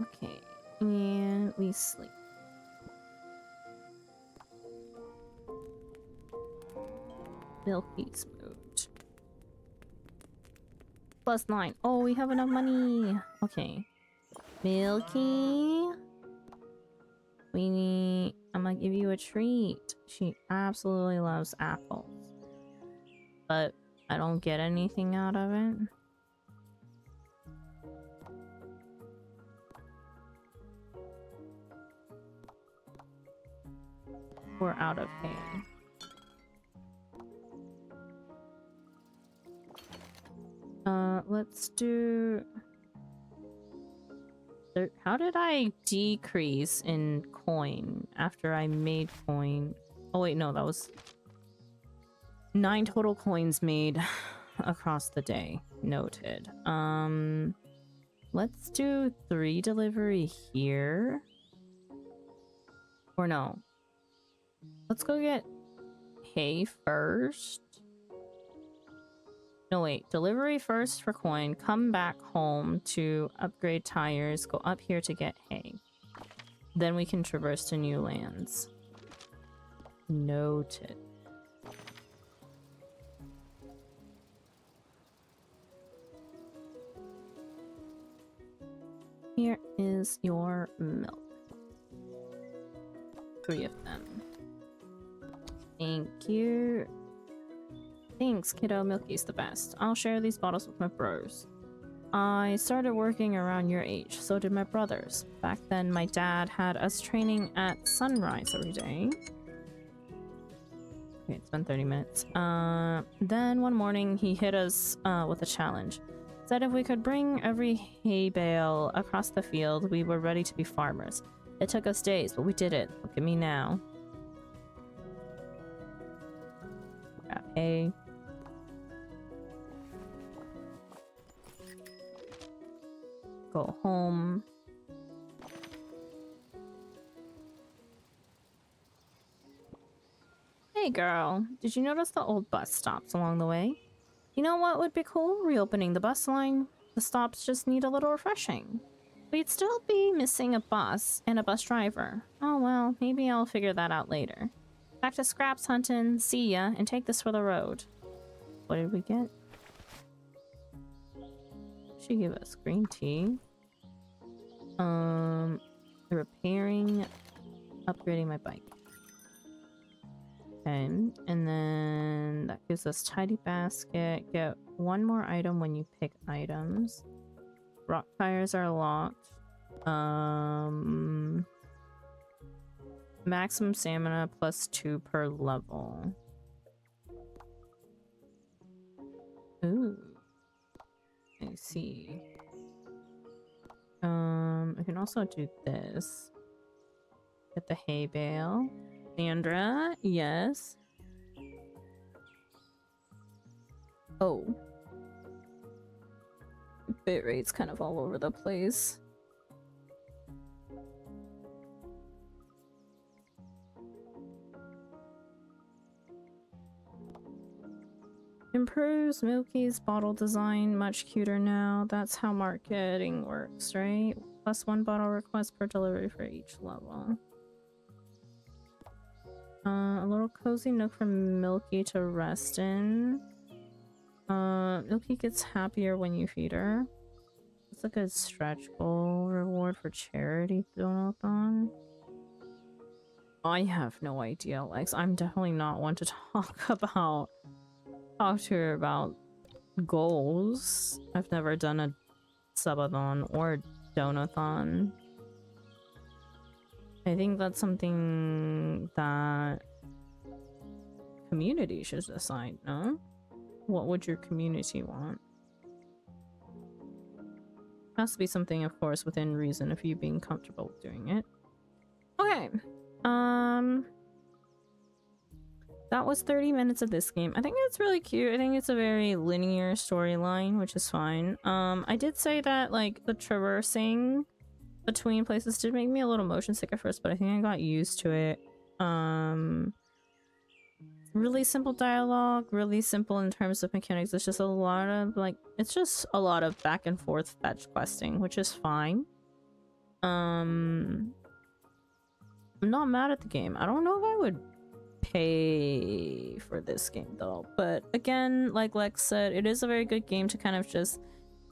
Okay, and we sleep. Milky smooth. +9. Oh, we have enough money. Okay. Milky. I'm gonna give you a treat. She absolutely loves apples. But I don't get anything out of it. We're out of hay. Let's do... How did I decrease in coin after I made coin? Oh wait, no, that was 9 total coins made across the day. Noted. Let's do 3 delivery here. Or no. Let's go get hay first. No, wait. Delivery first for coin. Come back home to upgrade tires. Go up here to get hay. Then we can traverse to new lands. Noted. Here is your milk. 3 of them. Thank you. Thanks, kiddo. Milky's the best. I'll share these bottles with my bros. I started working around your age, so did my brothers. Back then, my dad had us training at sunrise every day. Okay, it's been 30 minutes. Then one morning he hit us with a challenge. Said if we could bring every hay bale across the field, we were ready to be farmers. It took us days, but we did it. Look at me now. Grab hay. Go home. Hey girl, did you notice the old bus stops along the way? You know what would be cool? Reopening the bus line. The stops just need a little refreshing. We'd still be missing a bus and a bus driver. Oh well, maybe I'll figure that out later. Back to scraps hunting, see ya, and take this for the road. What did we get? She gave us green tea. Repairing, upgrading my bike. Okay, and then that gives us tidy basket. Get one more item when you pick items. Rock tires are locked. Maximum stamina +2 per level. Ooh. I see. I can also do this. Get the hay bale. Sandra, yes. Oh. Bit rate's kind of all over the place. Improves Milky's bottle design, much cuter now. That's how marketing works, right? +1 bottle request per delivery for each level. A little cozy nook for Milky to rest in. Milky gets happier when you feed her. It's a good stretch goal reward for charity donathon. I have no idea, Lex. I'm definitely not one to talk to her about goals. I've never done a subathon or donathon. I think that's something that community should decide, no? What would your community want? Has to be something, of course, within reason of you being comfortable with doing it. Okay. That was 30 minutes of this game. I think it's really cute. I think it's a very linear storyline, which is fine. I did say that, like, the traversing between places did make me a little motion sick at first, but I think I got used to it. Really simple dialogue, really simple in terms of mechanics. It's just a lot of, like, it's just a lot of back and forth fetch questing, which is fine. I'm not mad at the game. I don't know if I would pay for this game though, but again, like Lex said, it is a very good game to kind of just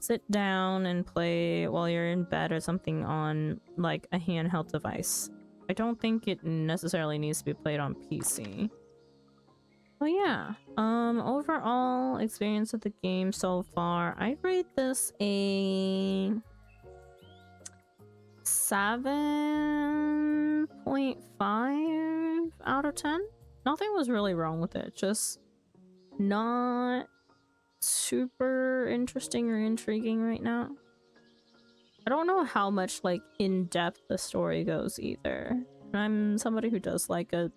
sit down and play while you're in bed or something on like a handheld device. I don't think it necessarily needs to be played on PC. But yeah, overall experience of the game so far, I'd rate this a 7.5 out of 10. Nothing was really wrong with it, just not super interesting or intriguing right now. I don't know how much like in-depth the story goes either. I'm somebody who does like a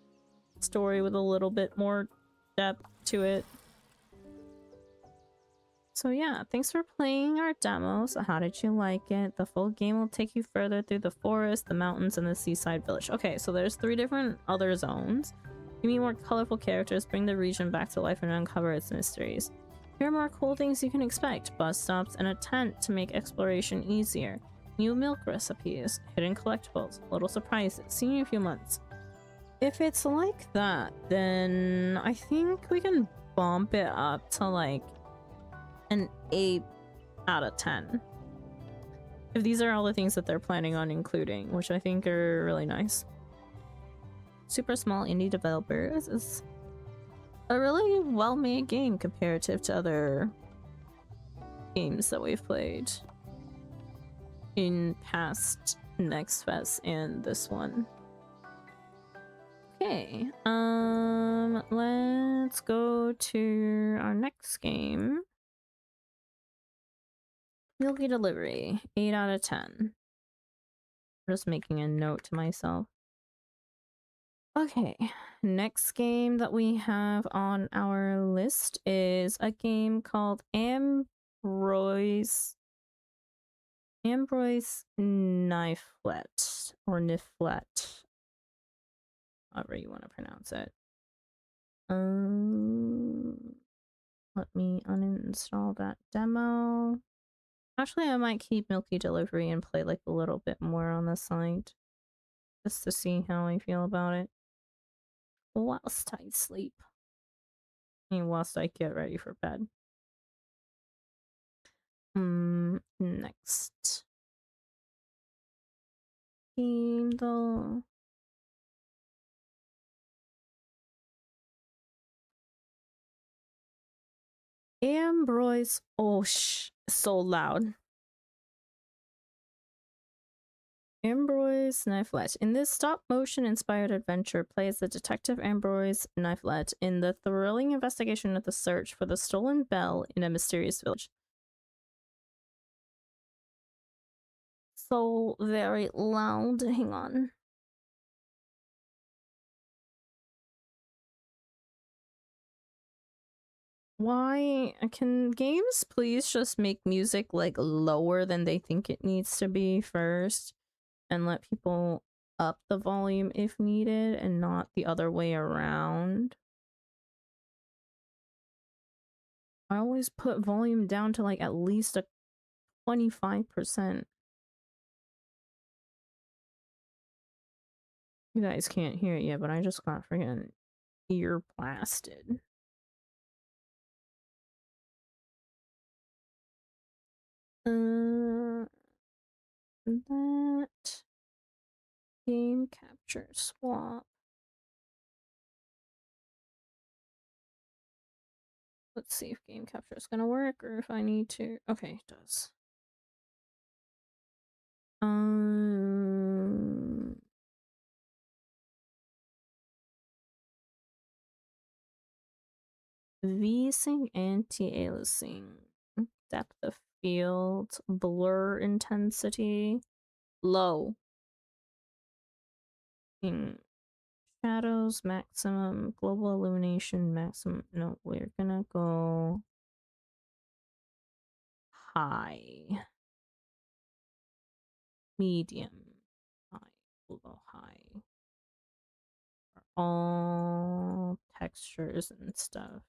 story with a little bit more depth to it. So yeah, thanks for playing our demo. So how did you like it? The full game will take you further through the forest, the mountains, and the seaside village. Okay, so there's 3 different other zones. You meet more colorful characters, bring the region back to life, and uncover its mysteries. Here are more cool things you can expect. Bus stops and a tent to make exploration easier. New milk recipes, hidden collectibles, little surprises. See you in a few months. If it's like that, then I think we can bump it up to like an 8 out of 10. If these are all the things that they're planning on including, which I think are really nice. Super small indie developers is a really well-made game comparative to other games that we've played in past Next Fest and this one. Okay. Okay. Let's go to our next game. Milky Delivery, 8 out of 10. Just making a note to myself. Okay, next game that we have on our list is a game called Ambroise Kniflet, or Niflet, however you want to pronounce it. Let me uninstall that demo. Actually, I might keep Milky Delivery and play like a little bit more on the side, just to see how I feel about it whilst I sleep. I mean, whilst I get ready for bed. Next game though. Ambroise, oh so loud. Ambroise Kniflet. In this stop-motion inspired adventure, play as the detective Ambroise Kniflet in the thrilling investigation of the search for the stolen bell in a mysterious village. So very loud. Hang on. Why can games please just make music like lower than they think it needs to be first and let people up the volume if needed and not the other way around? I always put volume down to like at least a 25%. You guys can't hear it yet, but I just got freaking ear blasted. That game capture swap. Let's see if game capture is gonna work or if I need to. Okay, it does. VSync anti-aliasing, depth of field, blur intensity, low. Shadows maximum, global illumination maximum. No, we're gonna go high. Medium. High. We'll go high. For all textures and stuff.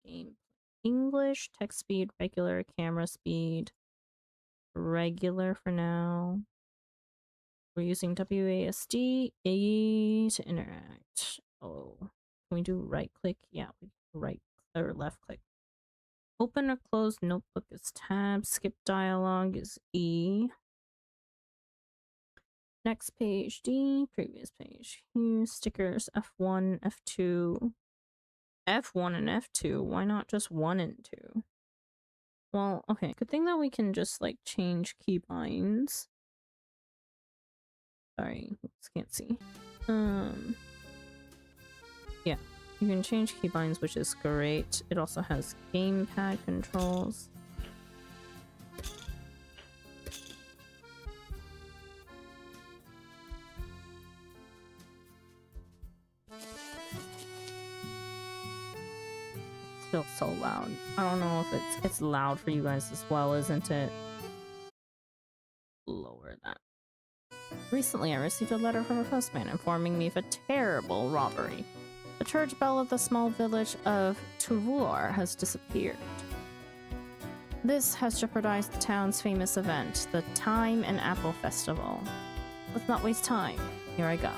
Game English, text speed, regular, camera speed, regular for now. We're using WASD A to interact. Oh, can we do right click? Yeah, right or left click. Open or close notebook is tab. Skip dialogue is E. Next page D. Previous page. Here, stickers F1, F2. F1 and F2. Why not just 1 and 2? Well, okay. Good thing that we can just like change keybinds. Sorry, can't see. Yeah, you can change keybinds, which is great. It also has gamepad controls. Still so loud. I don't know if it's loud for you guys as well, isn't it? Lower that. Recently, I received a letter from a postman informing me of a terrible robbery. The church bell of the small village of Tuvor has disappeared. This has jeopardized the town's famous event, the Time and Apple Festival. Let's not waste time. Here I go.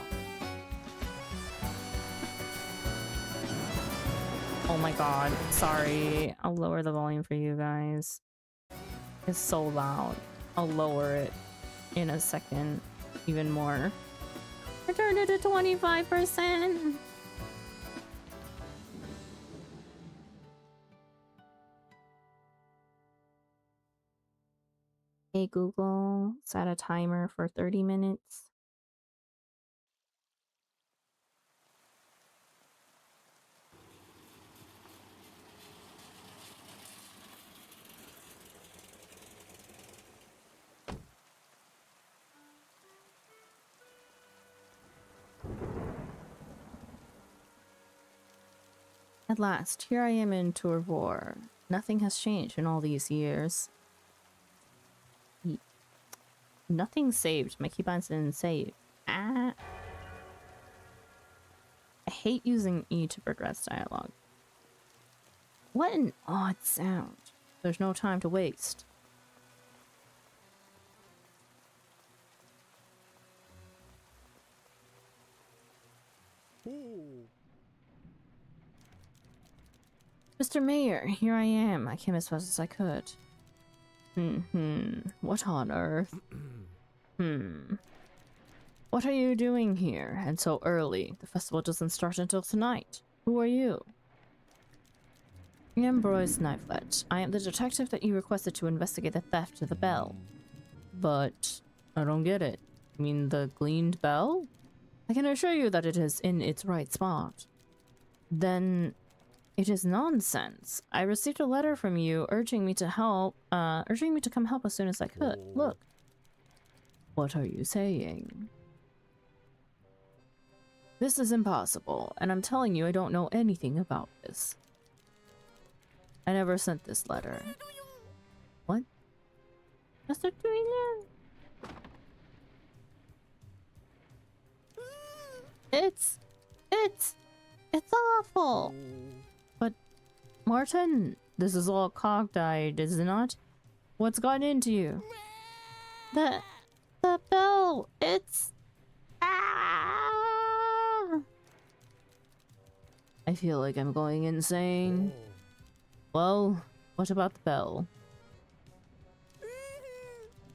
Oh my god, sorry. I'll lower the volume for you guys. It's so loud. I'll lower it in a second. Even more. I turned it to 25%. Hey Google, set a timer for 30 minutes. At last, here I am in Turvor. Nothing has changed in all these years. Nothing saved. My keybinds didn't save. Ah. I hate using E to progress dialogue. What an odd sound. There's no time to waste. Ooh. Mr. Mayor, here I am. I came as fast as I could. What on earth? What are you doing here, and so early? The festival doesn't start until tonight. Who are you? I am Broyce Kniflet. I am the detective that you requested to investigate the theft of the bell. But I don't get it. You mean the gleamed bell? I can assure you that it is in its right spot. Then it is nonsense. I received a letter from you urging me to help, urging me to come help as soon as I could. Look. What are you saying? This is impossible, and I'm telling you I don't know anything about this. I never sent this letter. What? What's that doing there? It's awful. But, Martin, this is all cockeyed, is it not? What's gotten into you? The bell, it's... Ah! I feel like I'm going insane. Well, what about the bell?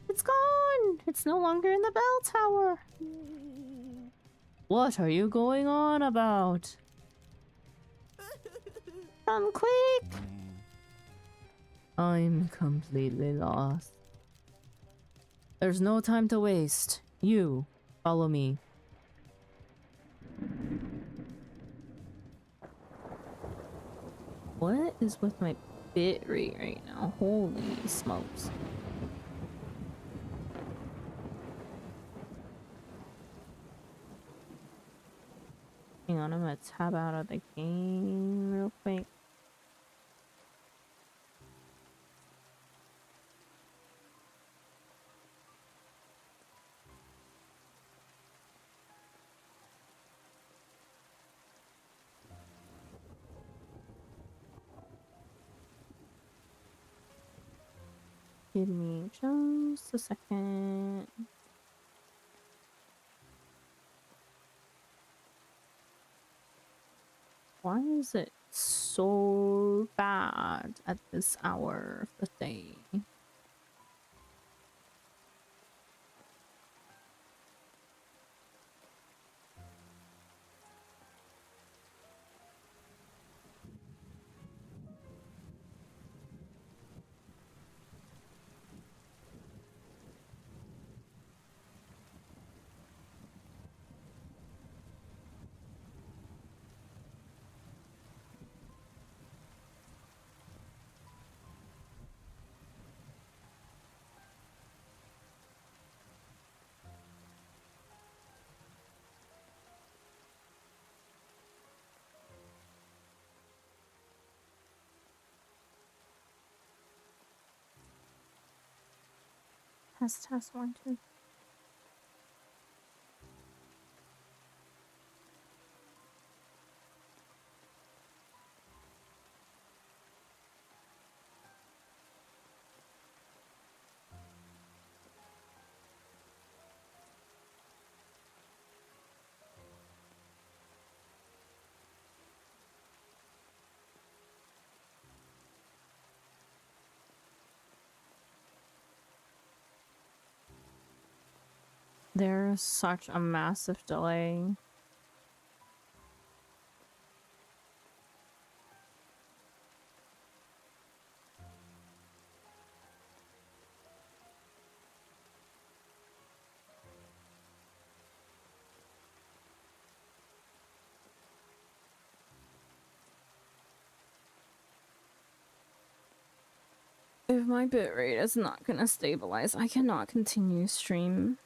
It's gone! It's no longer in the bell tower. What are you going on about? Come quick! I'm completely lost. There's no time to waste. You, follow me. What is with my bit rate right now? Holy smokes. Hang on, I'm gonna tab out of the game real quick. Give me just a second. Why is it so bad at this hour of the day? Test 1, 2. There's such a massive delay. If my bitrate is not gonna stabilize, I cannot continue stream.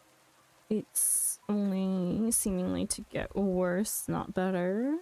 It's only seemingly to get worse, not better.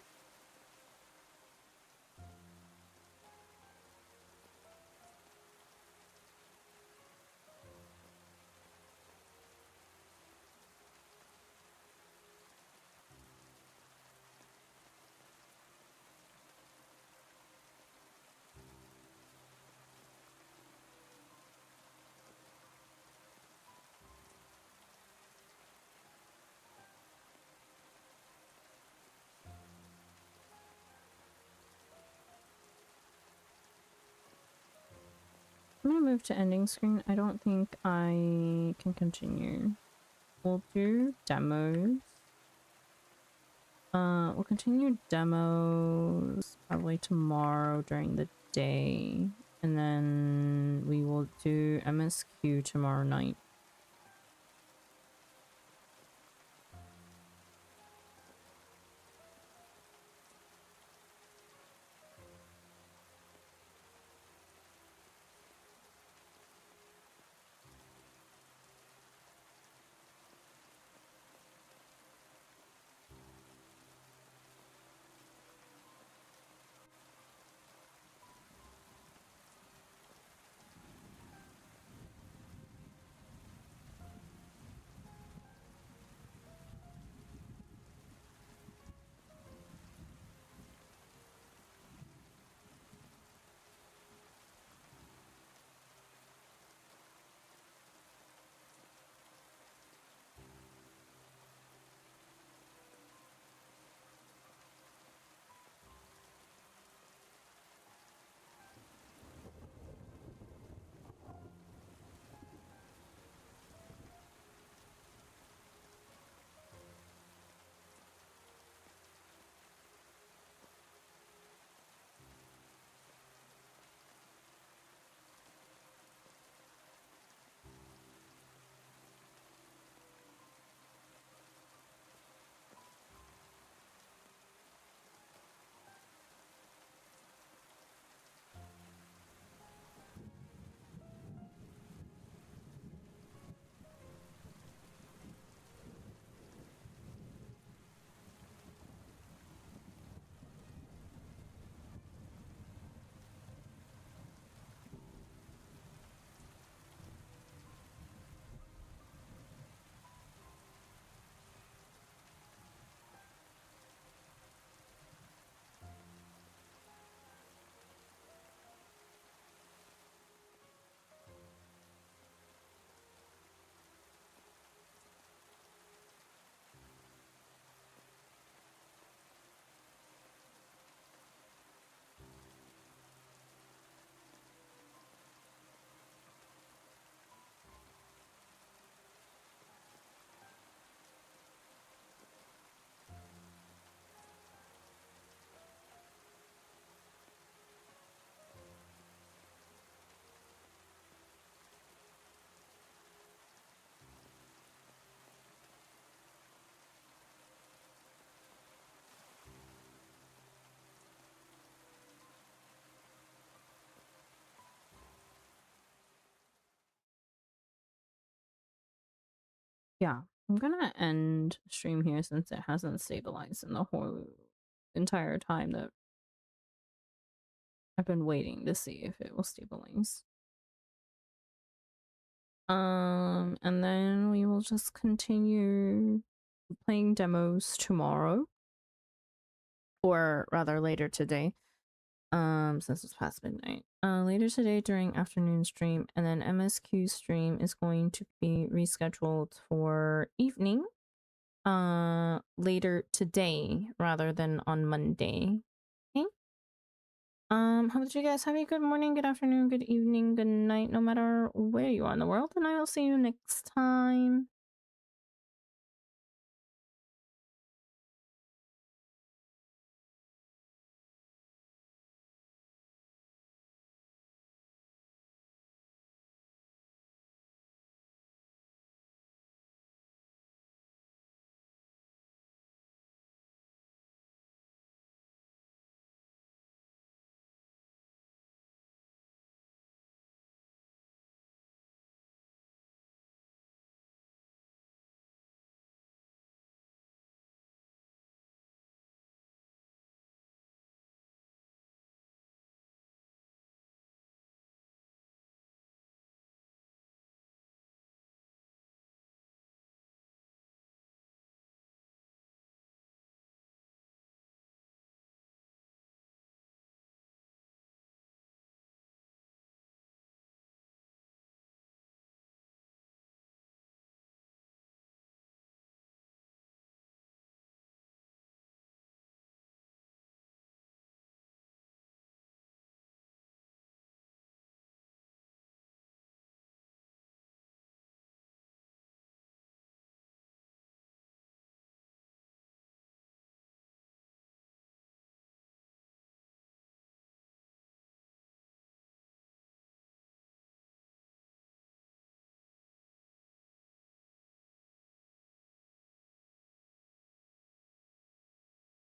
I'm gonna move to ending screen. I don't think I can continue. We'll do demos. We'll continue demos probably tomorrow during the day. And then we will do MSQ tomorrow night. Yeah, I'm gonna end stream here since it hasn't stabilized in the whole entire time that I've been waiting to see if it will stabilize. And then we will just continue playing demos tomorrow, or rather later today. Since it's past midnight. Later today during afternoon stream, and then MSQ stream is going to be rescheduled for evening. Later today rather than on Monday. Okay. Hope that you guys have a good morning, good afternoon, good evening, good night, no matter where you are in the world, and I will see you next time.